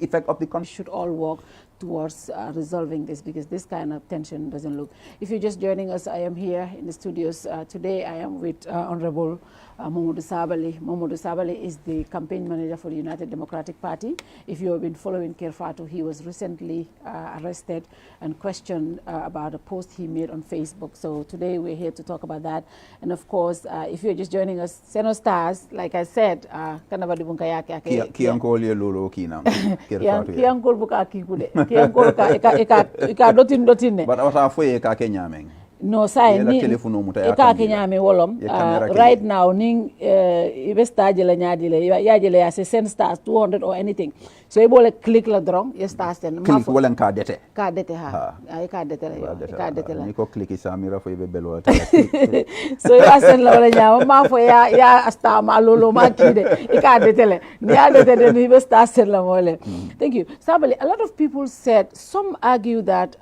effect of the country? We should all work towards resolving this, because this kind of tension doesn't look. If you're just joining us, I am here in the studios. Today I am with Honorable Mamadou Sabally. Mamadou Sabally is the campaign manager for the United Democratic Party. If you have been following Kerfatu, he was recently arrested and questioned about a post he made on Facebook. So today we're here to talk about that. And of course, if you're just joining us, Seno Stars, like I said, kanabadi bunka yake Kiankol ye lolo kina. Kiankol buka kikude. Kiankol ka dotin. But what are for ka kenyameng? No, say ni eka kenyame wolom. Right now, ning ibesta la nyadile yajile ya se send stars 200 or anything. So you bole click la drong, you stars ten. Click wala ka dete. Ka dete ha. Ay ka dete la. Ni ko click isamira fo ibe belo. So you send la wala nyama ma fo ya asta ma lolo ma kide. Ika dete le. Ni ya dete de ni ibesta sen la mole. Thank you. Sabally, a lot of people said, some argue that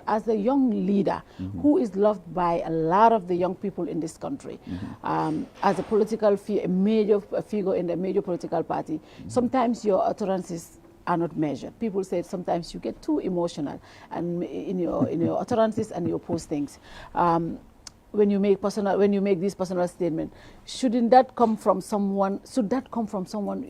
as a young leader who is loved by a lot of the young people in this country, as a political a major figure in a major political party, sometimes your utterances are not measured. People say sometimes you get too emotional and in your utterances and your postings. When you make these personal statements, shouldn't that come from someone? Should that come from someone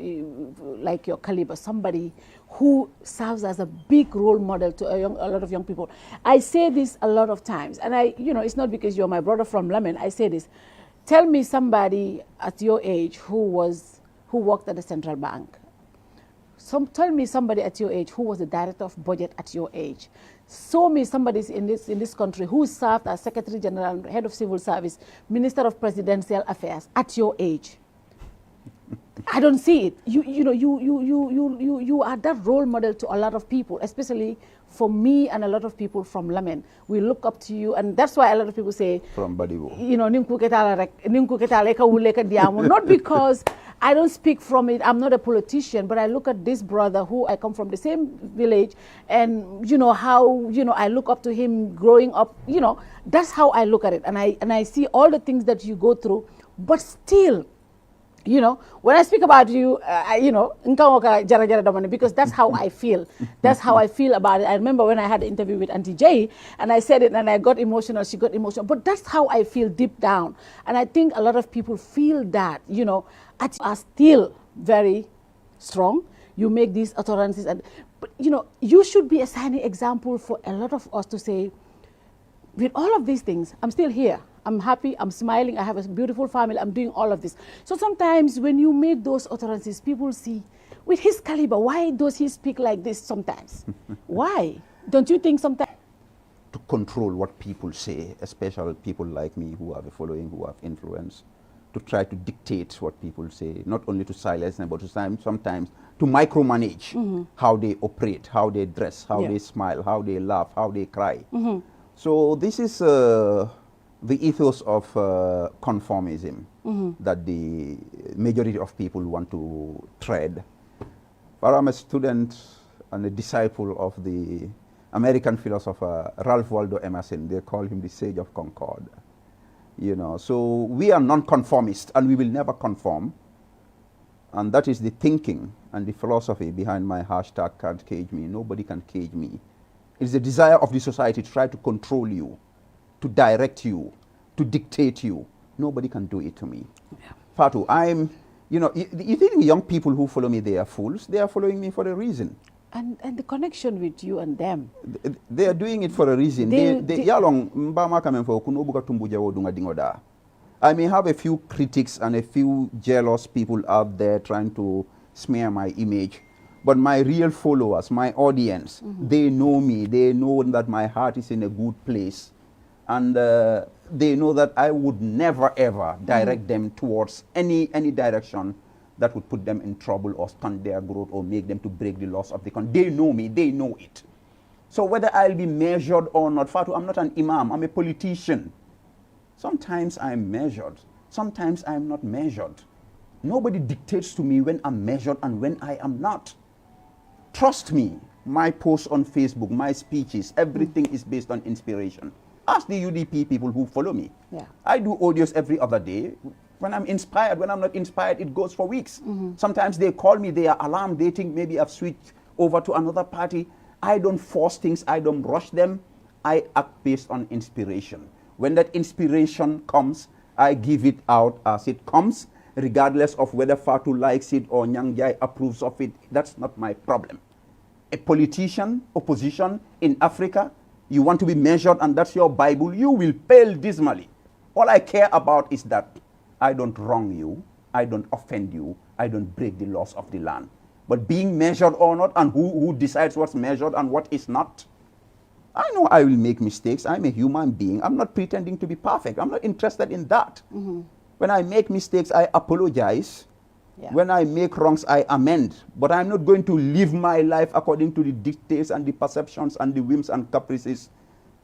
like your caliber, somebody who serves as a big role model to a lot of young people? I say this a lot of times, and it's not because you're my brother from Lamin. I say this. Tell me somebody at your age who worked at the central bank. Tell me somebody at your age who was the director of budget at your age. Show me somebody in this country who served as Secretary General, Head of Civil Service, Minister of Presidential Affairs at your age. I don't see it. You are that role model to a lot of people, especially for me and a lot of people from Lamin. We look up to you, and that's why a lot of people say, from Badibo. Not because I don't speak from it, I'm not a politician, but I look at this brother who I come from the same village, and how I look up to him growing up. That's how I look at it, and I see all the things that you go through, but still, when I speak about you, because that's how I feel. That's how I feel about it. I remember when I had an interview with Auntie Jay, and I said it, and I got emotional. She got emotional. But that's how I feel deep down. And I think a lot of people feel that, are still very strong. You make these utterances. But you should be a shining example for a lot of us to say, with all of these things, I'm still here. I'm happy, I'm smiling, I have a beautiful family, I'm doing all of this. So sometimes when you make those utterances, people see, with his caliber, why does he speak like this sometimes? Why? Don't you think sometimes? to control what people say, especially people like me who have a following, who have influence, to try to dictate what people say, not only to silence them, but to sometimes to micromanage how they operate, how they dress, how they smile, how they laugh, how they cry. So this is the ethos of conformism that the majority of people want to tread. But I'm a student and a disciple of the American philosopher Ralph Waldo Emerson. They call him the Sage of Concord. You know, so we are non-conformist and we will never conform. And that is the thinking and the philosophy behind my hashtag can't cage me. Nobody can cage me. It's the desire of the society to try to control you, to direct you, to dictate you. Nobody can do it to me. Yeah. Fatu, you know, you think young people who follow me, they are fools? They are following me for a reason. And the connection with you and them. They are doing it for a reason. I may have a few critics and a few jealous people out there trying to smear my image, but my real followers, my audience, they know me. They know that my heart is in a good place. And they know that I would never, ever direct them towards any direction that would put them in trouble or stunt their growth or make them to break the laws of the country. They know me, they know it. So whether I'll be measured or not, Fatu, I'm not an imam, I'm a politician. Sometimes I'm measured, sometimes I'm not measured. Nobody dictates to me when I'm measured and when I am not. Trust me, my posts on Facebook, my speeches, everything is based on inspiration. Ask the UDP people who follow me. Yeah. I do audios every other day. When I'm inspired, when I'm not inspired, it goes for weeks. Sometimes they call me, they are alarmed, they think maybe I've switched over to another party. I don't force things, I don't rush them. I act based on inspiration. When that inspiration comes, I give it out as it comes, regardless of whether Fatu likes it or Nyang Jai approves of it. That's not my problem. A politician, opposition in Africa, you want to be measured and that's your Bible, you will fail dismally. All I care about is that I don't wrong you, I don't offend you, I don't break the laws of the land. But being measured or not, and who decides what's measured and what is not, I know I will make mistakes. I'm a human being. I'm not pretending to be perfect. I'm not interested in that. When I make mistakes, I apologize. Yeah. When I make wrongs, I amend. But I'm not going to live my life according to the dictates and the perceptions and the whims and caprices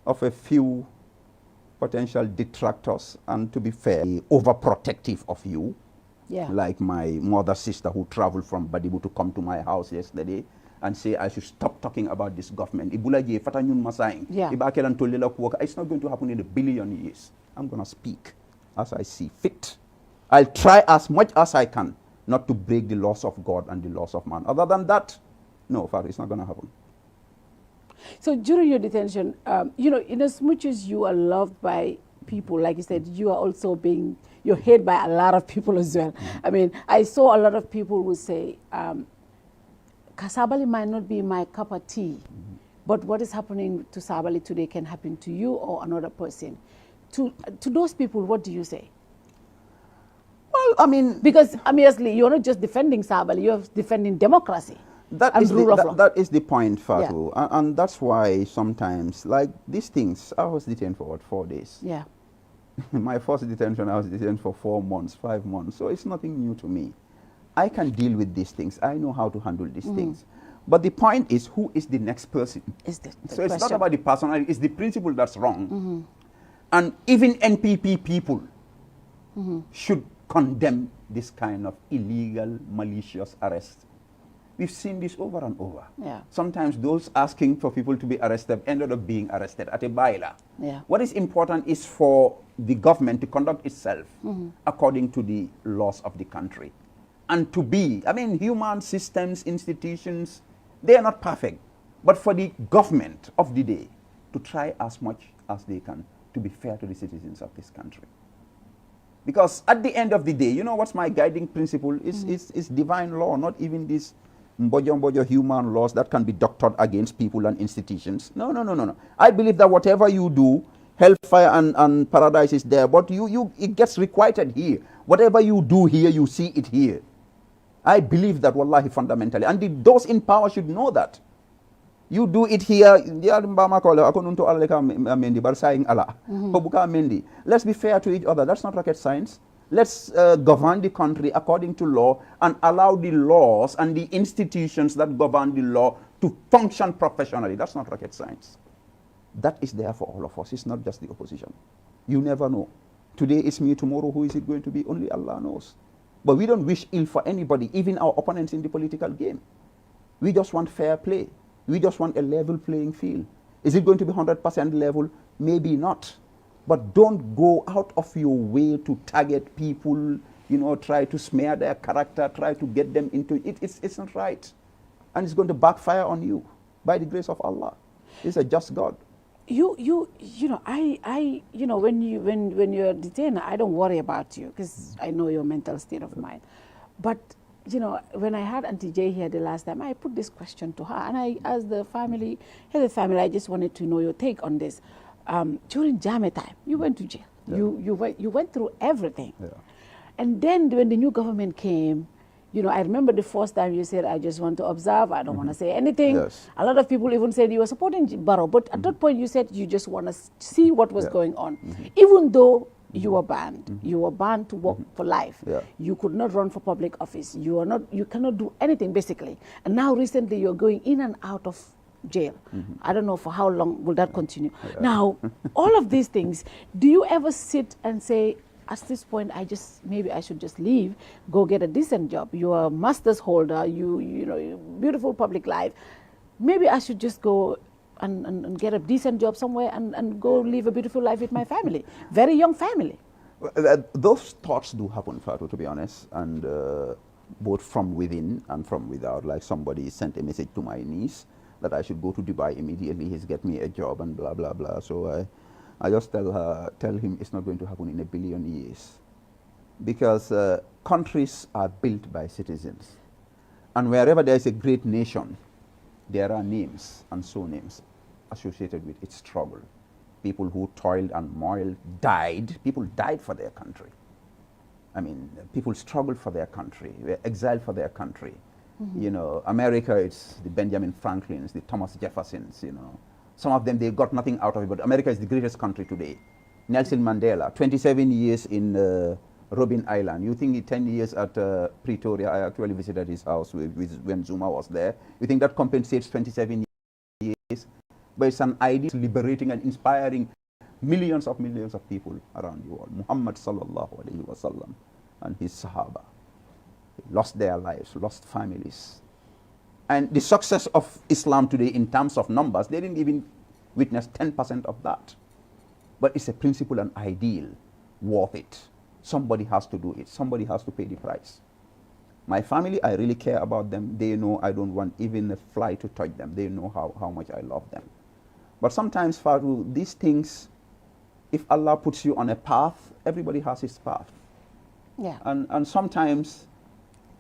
of a few potential detractors, and to be fair, overprotective of you. Yeah. Like my mother's sister who traveled from Badibu to come to my house yesterday and say I should stop talking about this government. Yeah. It's not going to happen in a billion years. I'm going to speak as I see fit. I'll try as much as I can not to break the laws of God and the laws of man. Other than that, no, it's not going to happen. So during your detention, you know, in as much as you are loved by people, like you said, you are also you're hated by a lot of people as well. I mean, I saw a lot of people who say, Sabally might not be my cup of tea, but what is happening to Sabally today can happen to you or another person. To those people, what do you say? Well, I mean, because obviously you're not just defending Sabally, you're defending democracy. That is the point, Fatu. Yeah. And that's why sometimes, like these things, I was detained for 4 days. Yeah. My first detention, I was detained for 4 months, 5 months. So it's nothing new to me. I can deal with these things. I know how to handle these things. But the point is, who is the next person? So it's not about the personality, it's the principle that's wrong. And even NPP people should condemn this kind of illegal, malicious arrest. We've seen this over and over. Yeah. Sometimes those asking for people to be arrested ended up being arrested at a baila. Yeah. What is important is for the government to conduct itself according to the laws of the country. And to be, I mean, human systems, institutions, they are not perfect. But for the government of the day to try as much as they can to be fair to the citizens of this country. Because at the end of the day, you know what's my guiding principle? Is divine law, not even these mbojo human laws that can be doctored against people and institutions. No. I believe that whatever you do, hellfire and paradise is there, but it gets requited here. Whatever you do here, you see it here. I believe that, wallahi, fundamentally. And those in power should know that. You do it here. Let's be fair to each other. That's not rocket science. Let's govern the country according to law and allow the laws and the institutions that govern the law to function professionally. That's not rocket science. That is there for all of us. It's not just the opposition. You never know. Today it's me, tomorrow who is it going to be? Only Allah knows. But we don't wish ill for anybody, even our opponents in the political game. We just want fair play. We just want a level playing field. Is it going to be 100% level? Maybe not. But don't go out of your way to target people, try to smear their character, try to get them into it. It's not right. And it's going to backfire on you by the grace of Allah. He's a just God. When you're detained, I don't worry about you because I know your mental state of mind. But when I had Auntie Jay here the last time, I put this question to her, and I asked the family, hey, the family, I just wanted to know your take on this. During Jame time, you went to jail. Yeah. You went through everything. Yeah. And then when the new government came, I remember the first time you said, I just want to observe, I don't want to say anything. Yes. A lot of people even said you were supporting Barrow, but at that point you said you just want to see what was going on. Even though you were banned. You were banned to work for life. Yeah. You could not run for public office. You cannot do anything, basically. And now recently you're going in and out of jail. I don't know for how long will that continue. Yeah. Now, all of these things, do you ever sit and say, at this point, maybe I should just leave, go get a decent job. You're a master's holder, beautiful public life. Maybe I should just go and get a decent job somewhere and go live a beautiful life with my family. Very young family. Those thoughts do happen, Fatu, to be honest, and both from within and from without. Like somebody sent a message to my niece that I should go to Dubai immediately, he's get me a job and blah, blah, blah. So I just tell him it's not going to happen in a billion years. Because countries are built by citizens. And wherever there is a great nation, there are names and surnames associated with its struggle. People who toiled and moiled died. People died for their country. I mean, people struggled for their country, were exiled for their country. America, it's the Benjamin Franklins, the Thomas Jeffersons, Some of them, they got nothing out of it, but America is the greatest country today. Nelson Mandela, 27 years in Robben Island. You think 10 years at Pretoria, I actually visited his house when Zuma was there. You think that compensates 27 years? But it's an idea liberating and inspiring millions of people around the world. Muhammad sallallahu alayhi wa sallam and his Sahaba lost their lives, lost families. And the success of Islam today in terms of numbers, they didn't even witness 10% of that. But it's a principle and ideal worth it. Somebody has to do it. Somebody has to pay the price. My family, I really care about them. They know I don't want even a fly to touch them. They know how much I love them. But sometimes, Faru, these things, if Allah puts you on a path, everybody has his path. Yeah. And sometimes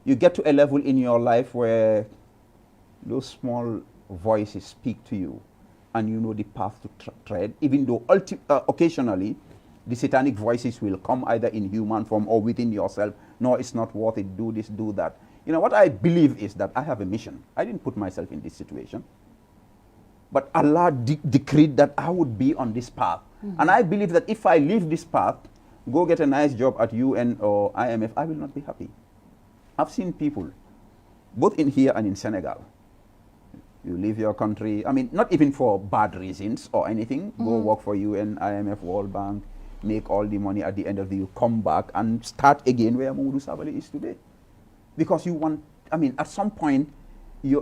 you get to a level in your life where those small voices speak to you and you know the path to tread, even though occasionally the satanic voices will come either in human form or within yourself. No, it's not worth it. Do this, do that. What I believe is that I have a mission. I didn't put myself in this situation. But Allah decreed that I would be on this path. And I believe that if I leave this path, go get a nice job at UN or IMF, I will not be happy. I've seen people, both in here and in Senegal. You leave your country, I mean, not even for bad reasons or anything. Go work for UN, IMF, World Bank, make all the money at the end of the year, come back and start again where Mamadou Sabally is today. Because you want, I mean, at some point, your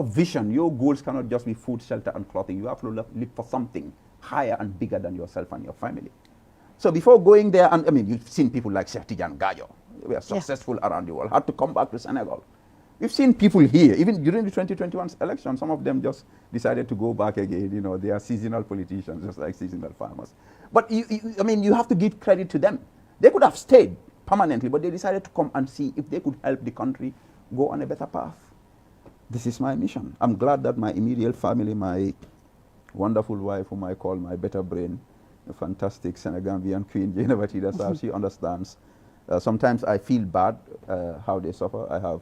vision, your goals cannot just be food, shelter, and clothing. You have to live for something higher and bigger than yourself and your family. So before going there, and I mean, you've seen people like Cheikh Tidiane Gadio, we are successful around the world, had to come back to Senegal. We've seen people here, even during the 2021 election, some of them just decided to go back again. They are seasonal politicians, just like seasonal farmers. But I mean, you have to give credit to them. They could have stayed permanently, but they decided to come and see if they could help the country go on a better path. This is my mission. I'm glad that my immediate family, my wonderful wife, whom I call my better brain, a fantastic Senegambian queen, Jane Batida Sarr, she understands. Sometimes I feel bad how they suffer. I have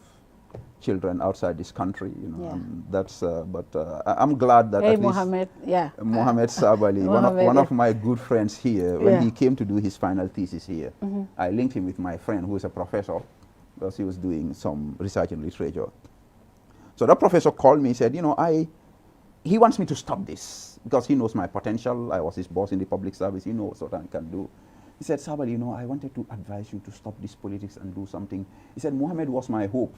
children outside this country, you know, and that's, I'm glad that at Mohammed, least Mohammed Sabally, one of my good friends here, when he came to do his final thesis here, I linked him with my friend who is a professor, because he was doing some research in literature. So that professor called me and said, you know, he wants me to stop this, because he knows my potential. I was his boss in the public service. He knows what I can do. He said, Sabally, you know, I wanted to advise you to stop this politics and do something. He said, Mohammed was my hope.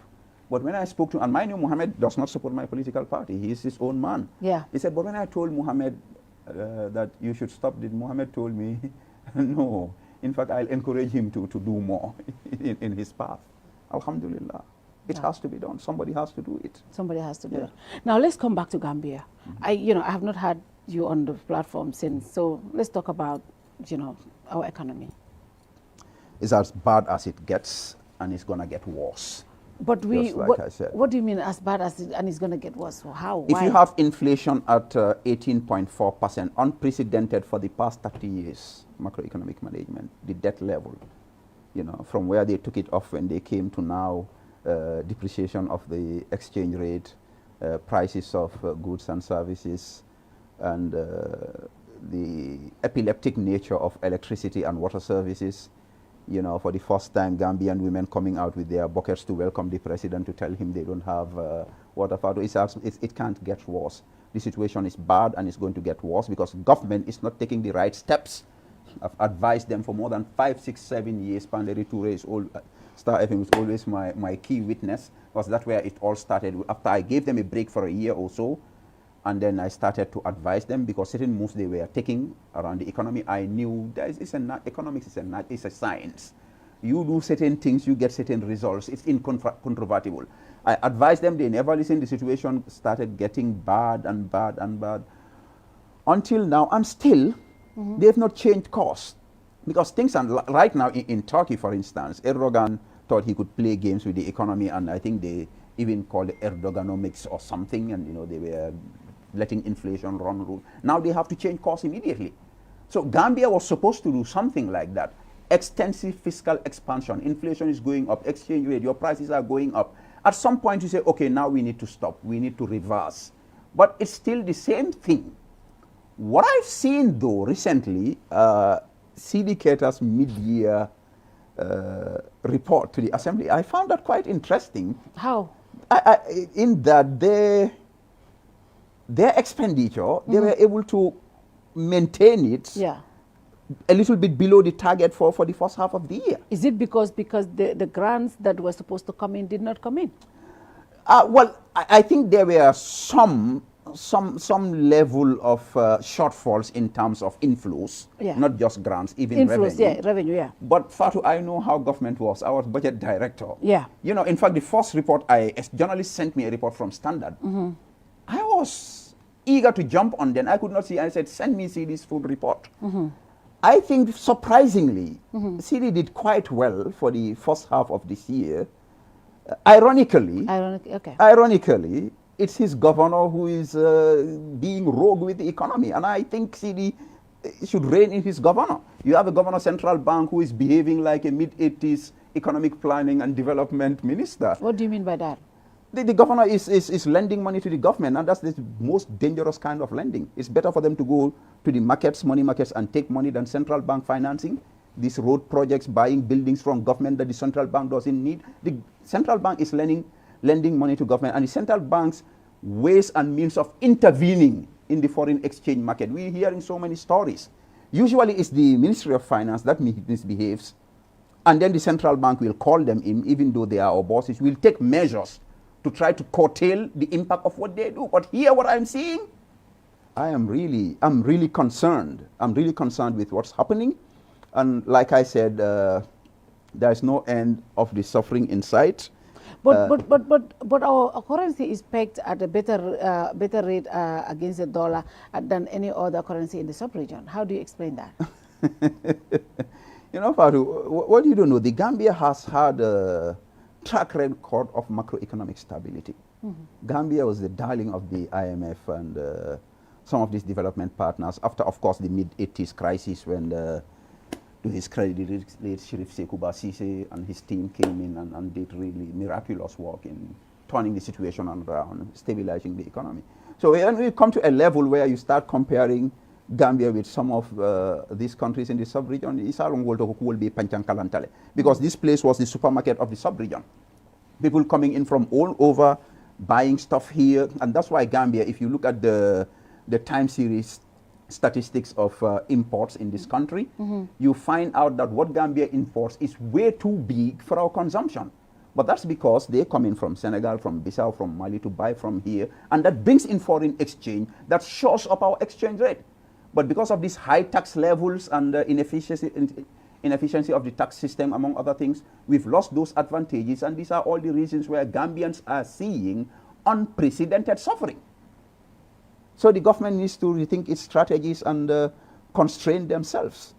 But when I spoke to him, and mind you, Mohammed does not support my political party. He is his own man. Yeah. He said, but when I told Mohammed that you should stop this, Mohammed told me, no. In fact, I'll encourage him to do more in his path. Alhamdulillah. It has to be done. Somebody has to do it. Somebody has to do it. Now let's come back to Gambia. I have not had you on the platform since. So let's talk about, our economy. It's as bad as it gets, and it's going to get worse. But what do you mean as bad as it, and it's going to get worse? So how? If you have inflation at 18.4%, unprecedented for the past 30 years, macroeconomic management, the debt level, from where they took it off when they came to now, depreciation of the exchange rate, prices of goods and services, and the epileptic nature of electricity and water services. For the first time, Gambian women coming out with their buckets to welcome the president to tell him they don't have water. It can't get worse. The situation is bad, and it's going to get worse because government is not taking the right steps. I've advised them for more than 5, 6, 7 years. Panderi Toure is Star FM is always my key witness, because that's where it all started. After I gave them a break for a year or so, and then I started to advise them, because certain moves they were taking around the economy, I knew economics is a science. You do certain things, you get certain results. It's incontrovertible. I advised them, they never listened. The situation started getting bad and bad and bad until now, and still they have not changed course. Because things are right now in Turkey, for instance, Erdogan thought he could play games with the economy, and I think they even called it Erdoganomics or something, and they were letting inflation run loose. Now they have to change course immediately. So Gambia was supposed to do something like that. Extensive fiscal expansion, inflation is going up, exchange rate, your prices are going up. At some point you say, okay, now we need to stop, we need to reverse. But it's still the same thing. What I've seen though recently, CD Keita's mid-year report to the Assembly, I found that quite interesting. How? In that their expenditure, they were able to maintain it a little bit below the target for the first half of the year. Is it because the grants that were supposed to come in did not come in? Well, I think there were some level of shortfalls in terms of inflows, not just grants, even revenue. But Fatu, I know how government was. I was budget director. In fact, the first report, a journalist sent me a report from Standard. I was eager to jump on then. I could not see. I said, send me CD's full report. I think, surprisingly, CD did quite well for the first half of this year. Ironically, it's his governor who is being rogue with the economy. And I think CD should rein in his governor. You have a governor central bank who is behaving like a mid-80s economic planning and development minister. What do you mean by that? The governor is lending money to the government, and that's the most dangerous kind of lending. It's better for them to go to the markets, money markets, and take money than central bank financing. These road projects, buying buildings from government that the central bank doesn't need. The central bank is lending money to government, and the central bank's ways and means of intervening in the foreign exchange market. We're hearing so many stories. Usually it's the Ministry of Finance that misbehaves, and then the central bank will call them in, even though they are our bosses, will take measures to try to curtail the impact of what they do. But here, what I'm seeing, I'm really concerned. I'm really concerned with what's happening. And like I said, there's no end of the suffering in sight. But our currency is pegged at a better rate against the dollar than any other currency in the sub-region. How do you explain that? Fatu, what you don't know, the Gambia has had a track record of macroeconomic stability. Gambia was the darling of the IMF and some of these development partners after, of course, the mid-80s crisis when, to his credit, the late Sheriff Sekou Sise and his team came in and did really miraculous work in turning the situation around, stabilizing the economy. So when we come to a level where you start comparing Gambia with some of these countries in the sub-region, will be Panchankalantale, because this place was the supermarket of the sub-region. People coming in from all over, buying stuff here, and that's why Gambia, if you look at the time series statistics of imports in this country, you find out that what Gambia imports is way too big for our consumption. But that's because they come in from Senegal, from Bissau, from Mali to buy from here, and that brings in foreign exchange that shows up our exchange rate. But because of these high tax levels and inefficiency of the tax system, among other things, we've lost those advantages, and these are all the reasons where Gambians are seeing unprecedented suffering. So the government needs to rethink its strategies and constrain themselves.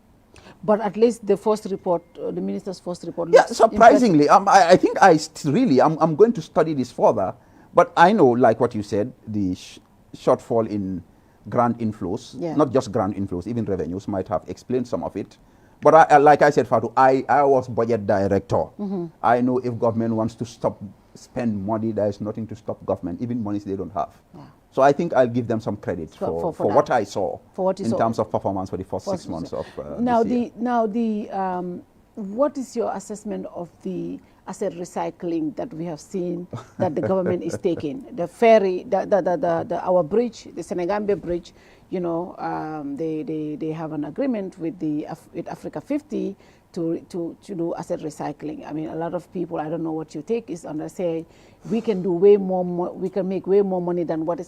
But at least the first report, the minister's first report. Yeah, surprisingly, I think I'm going to study this further. But I know, like what you said, the shortfall in grant inflows, not just grant inflows, even revenues might have explained some of it. But like I said, Fatou, I was budget director. I know if government wants to spend money, there is nothing to stop government, even monies they don't have. Yeah. So I think I'll give them some credit for what I saw in terms of performance for the first 6 months of this year. What is your assessment of the asset recycling that we have seen that the government is taking? The ferry, our bridge, the Senegambia bridge, you know, they have an agreement with with Africa 50 to do asset recycling. I mean, a lot of people, I don't know what you take, is on say we can do way more, we can make way more money than what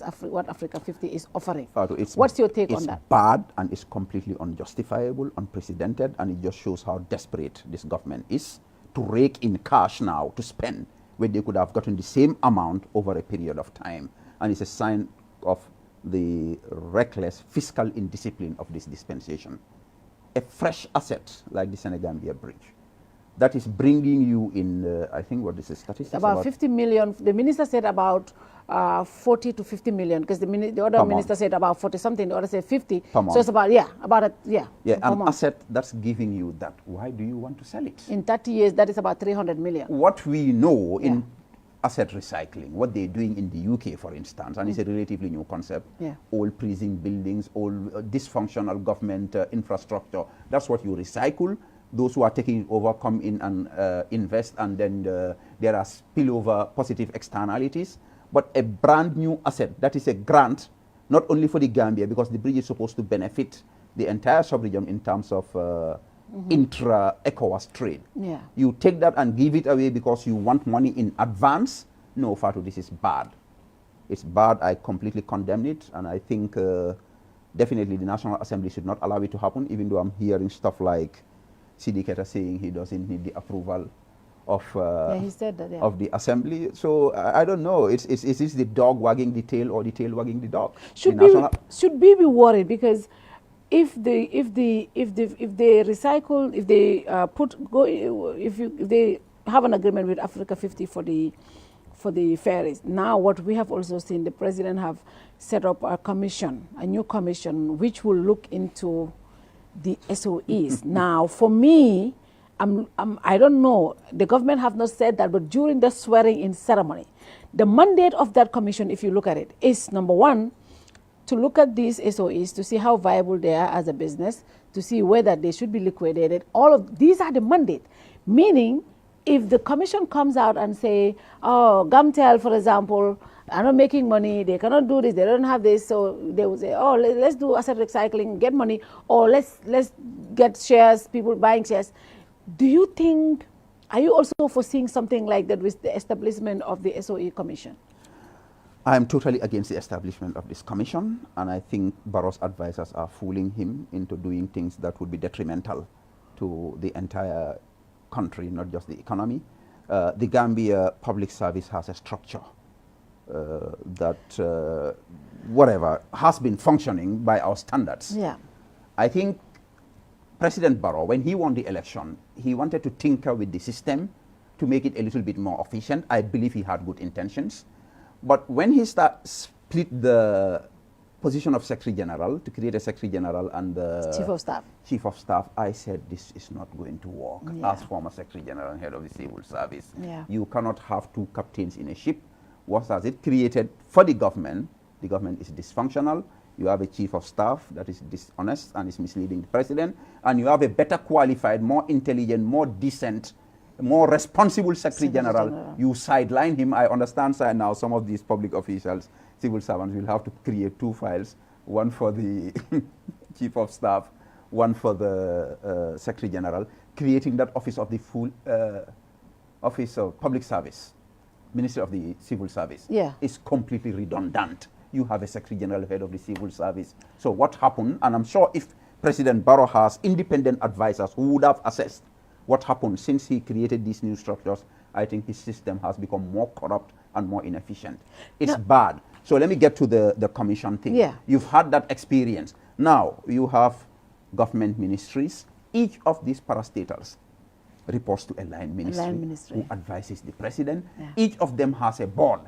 Africa 50 is offering. What's your take on that? It's bad and it's completely unjustifiable, unprecedented, and it just shows how desperate this government is to rake in cash now to spend when they could have gotten the same amount over a period of time. And it's a sign of the reckless fiscal indiscipline of this dispensation. A fresh asset like the Senegambia bridge that is bringing you in, I think what is the statistics? About 50 million. The minister said about 40 to 50 million, because the other minister said about 40 something, the other said 50. So it's about, an asset that's giving you that. Why do you want to sell it? In 30 years, that is about 300 million. What we know in asset recycling, what they're doing in the UK, for instance, and it's a relatively new concept, old prison buildings, old dysfunctional government infrastructure, that's what you recycle. Those who are taking it over come in and invest, and then there are spillover positive externalities. But a brand new asset, that is a grant, not only for the Gambia, because the bridge is supposed to benefit the entire sub-region in terms of intra-ECOWAS trade. Yeah. You take that and give it away because you want money in advance. No, Fatou, this is bad. It's bad. I completely condemn it, and I think definitely the National Assembly should not allow it to happen, even though I'm hearing stuff like Sidi Keta saying he doesn't need the approval of he said that, of the assembly. So I don't know. Is this the dog wagging the tail or the tail wagging the dog? Should we be worried? Because if they recycle, if they have an agreement with Africa 50 for the ferries, now what we have also seen, the president have set up a new commission which will look into the SOEs. Now, for me, I don't know, the government have not said that, but during the swearing-in ceremony, the mandate of that commission, if you look at it, is number one, to look at these SOEs, to see how viable they are as a business, to see whether they should be liquidated. All of these are the mandate, meaning if the commission comes out and say, oh, Gamtel, for example, are not making money, they cannot do this, they don't have this, so they will say, oh, let's do asset recycling, get money, or let's get shares, people buying shares. Do you think, are you also foreseeing something like that with the establishment of the SOE commission? I am totally against the establishment of this commission, and I think Barrow's advisors are fooling him into doing things that would be detrimental to the entire country, not just the economy. The Gambia Public Service has a structure that, whatever, has been functioning by our standards. Yeah. I think President Barrow, when he won the election, he wanted to tinker with the system to make it a little bit more efficient. I believe he had good intentions. But when he split the position of Secretary General to create a Secretary General and the Chief of Staff, I said this is not going to work. As former Secretary General and head of the Civil Service, you cannot have two captains in a ship. What has it created for the government? The government is dysfunctional. You have a chief of staff that is dishonest and is misleading the president. And you have a better qualified, more intelligent, more decent, more responsible Secretary General. You sideline him. I understand, sir, now some of these public officials, civil servants, will have to create 2 files, one for the chief of staff, one for the Secretary General, creating that office of the full office of public service, Ministry of the Civil Service. Is completely redundant. You have a Secretary General, head of the Civil Service. So what happened, and I'm sure if President Barrow has independent advisors who would have assessed what happened since he created these new structures, I think his system has become more corrupt and more inefficient. It's bad. So let me get to the commission thing. You've had that experience. Now you have government ministries. Each of these parastatals reports to a line ministry, who advises the president. Each of them has a board.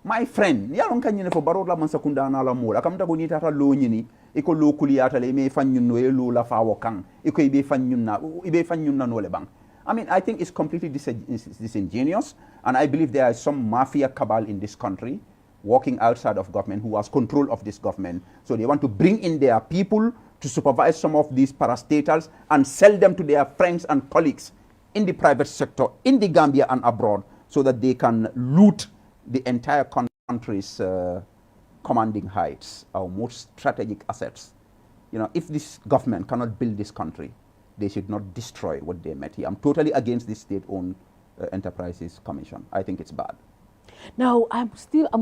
My friend, ya ronka nyine fo baro la mansakunda na la mola kam tago ni tata lo nyini iko lo kuliyata le me fanyun no lo la fa wakang iko ibe fanyun na no le bang. I mean, I think it's completely disingenuous, and I believe there is some mafia cabal in this country working outside of government who has control of this government. So they want to bring in their people to supervise some of these parastatals and sell them to their friends and colleagues in the private sector, in the Gambia and abroad, so that they can loot the entire country's commanding heights, our most strategic assets. You know, if this government cannot build this country, they should not destroy what they met here. I'm totally against this state-owned enterprises commission. I think it's bad. Now, I'm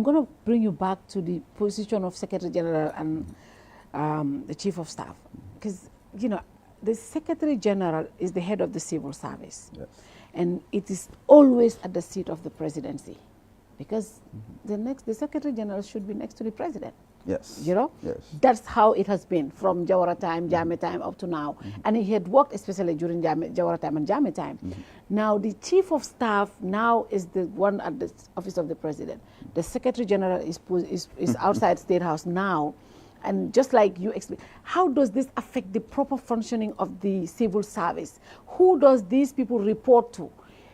going to bring you back to the position of Secretary General and the Chief of Staff. Because, you know, the Secretary General is the head of the civil service. And it is always at the seat of the presidency. Because the Secretary General should be next to the president. You know? That's how it has been from Jawara time, Jammeh time, up to now. And he had worked especially during Jawara time and Jammeh time. Now, the Chief of Staff now is the one at the office of the president. The Secretary General is outside State House now. And just like you explained, how does this affect the proper functioning of the civil service? Who does these people report to?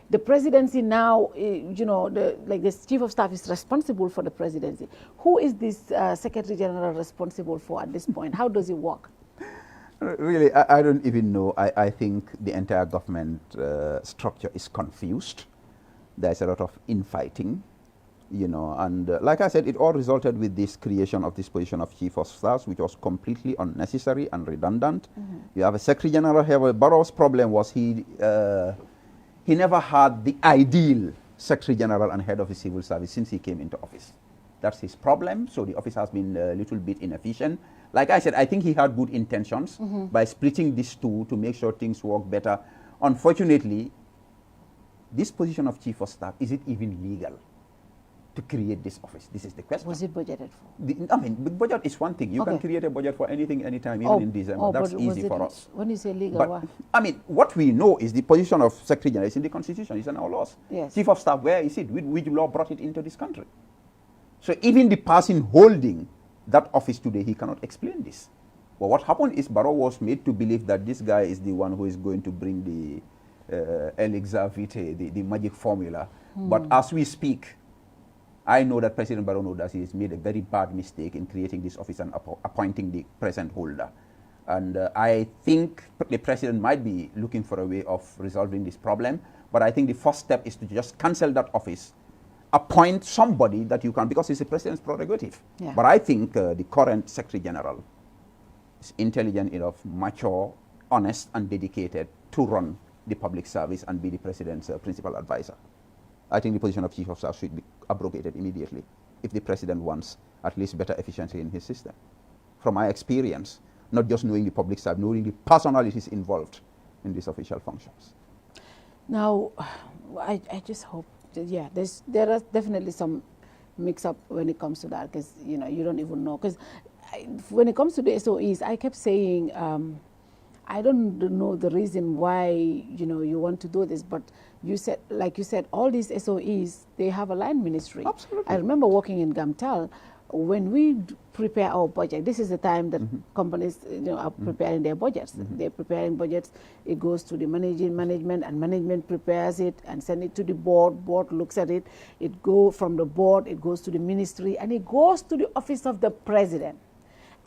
The presidency now, you know, the Chief of Staff is responsible for the presidency. Who is this Secretary General responsible for at this point? How does it work? Really, I don't even know. I think the entire government structure is confused. There's a lot of infighting, you know, and like I said, it all resulted with this creation of this position of Chief of Staff, which was completely unnecessary and redundant. You have a Secretary General here. Barrow's problem was he never had the ideal Secretary General and head of the civil service since he came into office. That's his problem. So the office has been a little bit inefficient. Like I said, I think he had good intentions by splitting these two to make sure things work better. Unfortunately, this position of Chief of Staff, is it even legal to create this office? This is the question. Was it budgeted for? I mean, the budget is one thing. You can create a budget for anything, anytime, even in December. That's easy for us. When you say legal, but, I mean, what we know is the position of Secretary General is in the Constitution. It's in our laws. Chief of Staff, where is it? Which law brought it into this country? So even the person holding that office today, he cannot explain this. But what happened is Barrow was made to believe that this guy is the one who is going to bring the elixir vitae, the magic formula. But as we speak, I know that President Barrow knows that he has made a very bad mistake in creating this office and appointing the present holder. And I think the president might be looking for a way of resolving this problem. But I think the first step is to just cancel that office, appoint somebody that you can, because it's the president's prerogative. But I think the current Secretary General is intelligent enough, mature, honest, and dedicated to run the public service and be the president's principal advisor. I think the position of Chief of Staff should be abrogated immediately if the president wants at least better efficiency in his system. From my experience, not just knowing the public service, knowing the personalities involved in these official functions. Now, I just hope, there are definitely some mix-up when it comes to that, because, you know, you don't even know. Because when it comes to the SOEs, I kept saying, I don't know the reason why, you know, you want to do this, but you said, like you said, all these SOEs, they have a line ministry. Absolutely. I remember working in Gamtal when we prepare our budget, this is the time that companies are preparing their budgets. They're preparing budgets. It goes to the management, and management prepares it and send it to the board. Board looks at it. It goes from the board, it goes to the ministry, and it goes to the office of the president.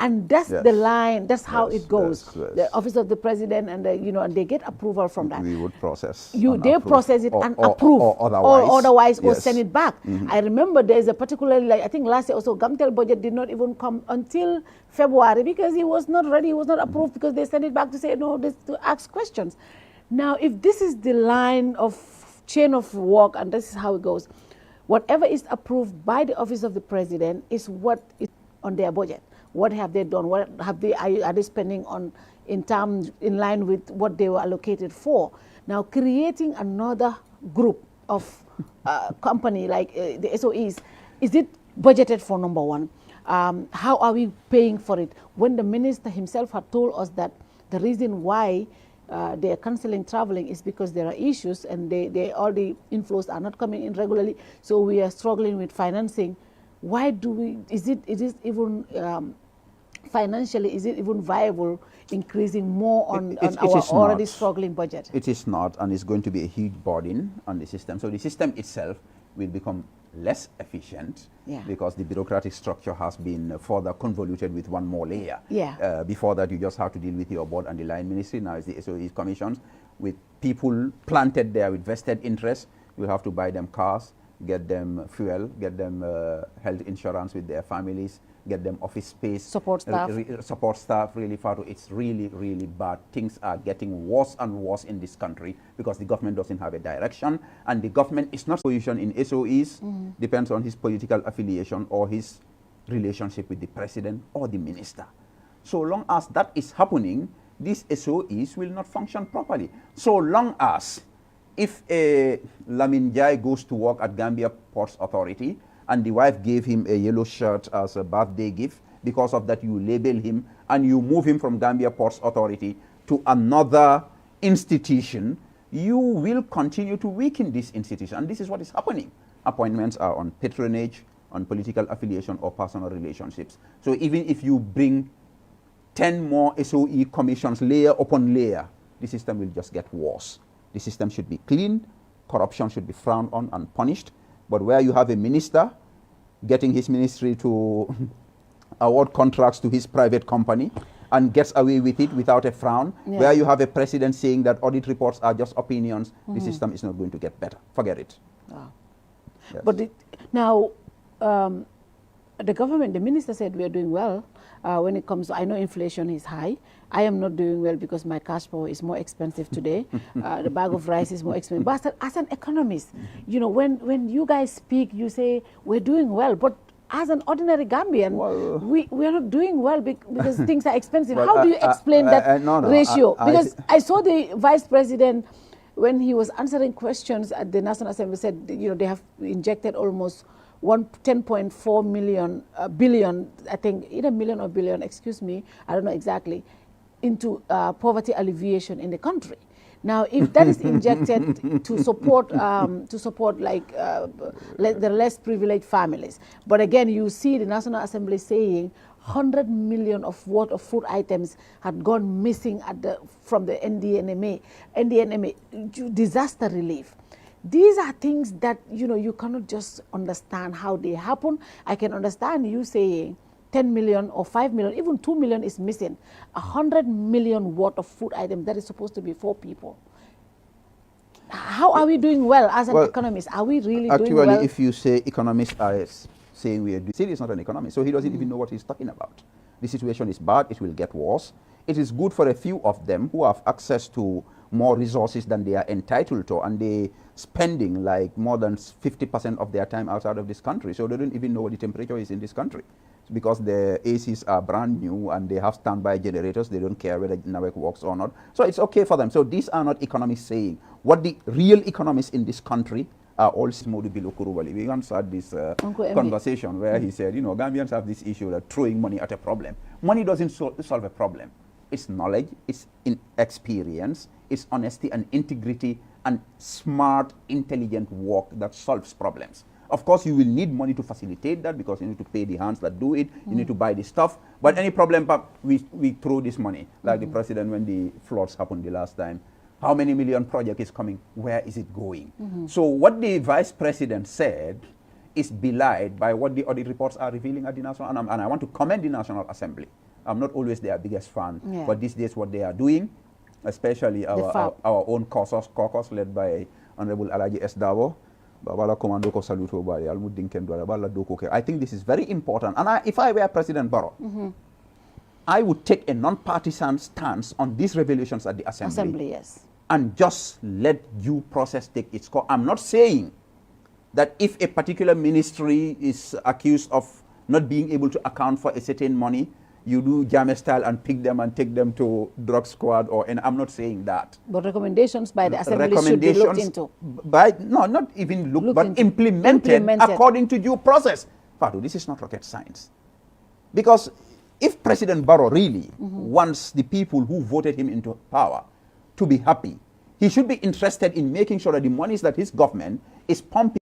And that's the line. That's how it goes. The office of the president, and and they get approval from that. We would process. They process it and approve, or otherwise, or send it back. I remember there's a particular, I think last year also, Gamtel budget did not even come until February because he was not ready. He was not approved because they sent it back to say no, to ask questions. Now, if this is the line of chain of work, and this is how it goes, whatever is approved by the office of the president is what is on their budget. What have they done? What have they are they spending on in line with what they were allocated for? Now, creating another group of company like the SOEs, is it budgeted for, number one? How are we paying for it? When the minister himself had told us that the reason why they are cancelling traveling is because there are issues and all the inflows are not coming in regularly, so we are struggling with financing. Why do we, is it even financially, is it even viable increasing more on our already struggling budget? It is not, and it's going to be a huge burden on the system. So the system itself will become less efficient because the bureaucratic structure has been further convoluted with one more layer. Before that, you just have to deal with your board and the line ministry. Now it's the SOE commissions with people planted there with vested interests. You have to buy them cars, get them fuel, get them health insurance with their families, get them office space. Support staff. Support staff, really, Fatu. It's really, really bad. Things are getting worse and worse in this country because the government doesn't have a direction, and the government is not position in SOEs, depends on his political affiliation or his relationship with the president or the minister. So long as that is happening, these SOEs will not function properly. So long as if Lamin Jai goes to work at Gambia Ports Authority and the wife gave him a yellow shirt as a birthday gift, because of that you label him and you move him from Gambia Ports Authority to another institution, you will continue to weaken this institution. And this is what is happening. Appointments are on patronage, on political affiliation or personal relationships. So even if you bring 10 more SOE commissions layer upon layer, the system will just get worse. The system should be clean, corruption should be frowned on and punished. But where you have a minister getting his ministry to award contracts to his private company and gets away with it without a frown, where you have a president saying that audit reports are just opinions, the system is not going to get better. Forget it. Wow. Yes. But now, the government, the minister said we are doing well when it comes to, I know inflation is high. I am not doing well because my cash power is more expensive today. The bag of rice is more expensive. But as an economist, when you guys speak, you say we're doing well. But as an ordinary Gambian, we are not doing well because things are expensive. How do you explain that ratio? Because I saw the vice president, when he was answering questions at the National Assembly, said they have injected almost 10.4 billion, I think, either million or billion, excuse me, I don't know exactly, into poverty alleviation in the country. Now, if that is injected to support like the less privileged families, but again, you see the National Assembly saying 100 million of worth of food items had gone missing from the NDNMA, disaster relief. These are things that you cannot just understand how they happen. I can understand you saying 10 million or 5 million, even 2 million is missing. 100 million worth of food items that is supposed to be for people. How are we doing well as an economist? Are we really doing well? Actually, if you say economists are saying we are doing, he's not an economist, so he doesn't even know what he's talking about. The situation is bad, it will get worse. It is good for a few of them who have access to more resources than they are entitled to, and they spending like more than 50% of their time outside of this country, so they don't even know what the temperature is in this country. Because the ACs are brand new and they have standby generators, they don't care whether the network works or not. So it's okay for them. So these are not economists saying. What the real economists in this country are all Modu Bilo Kurubali. We once had this conversation where he said, Gambians have this issue of throwing money at a problem. Money doesn't solve a problem. It's knowledge, it's experience, it's honesty and integrity and smart, intelligent work that solves problems. Of course, you will need money to facilitate that because you need to pay the hands that do it. You need to buy the stuff. But any problem, we throw this money. Like the president, when the floods happened the last time, how many million project is coming? Where is it going? So what the vice president said is belied by what the audit reports are revealing at the National, and I want to commend the National Assembly. I'm not always their biggest fan, but these days what they are doing, especially our own caucus led by Honorable Alaji S. Davo, I think this is very important. And if I were President Barrow, I would take a non-partisan stance on these revelations at the Assembly. And just let due process take its course. I'm not saying that if a particular ministry is accused of not being able to account for a certain money, you do Jame style and pick them and take them to drug squad, and I'm not saying that. But recommendations by the Assembly should be looked into. Not even looked, but implemented according to due process. Fatu, this is not rocket science. Because if President Barrow really wants the people who voted him into power to be happy, he should be interested in making sure that the monies that his government is pumping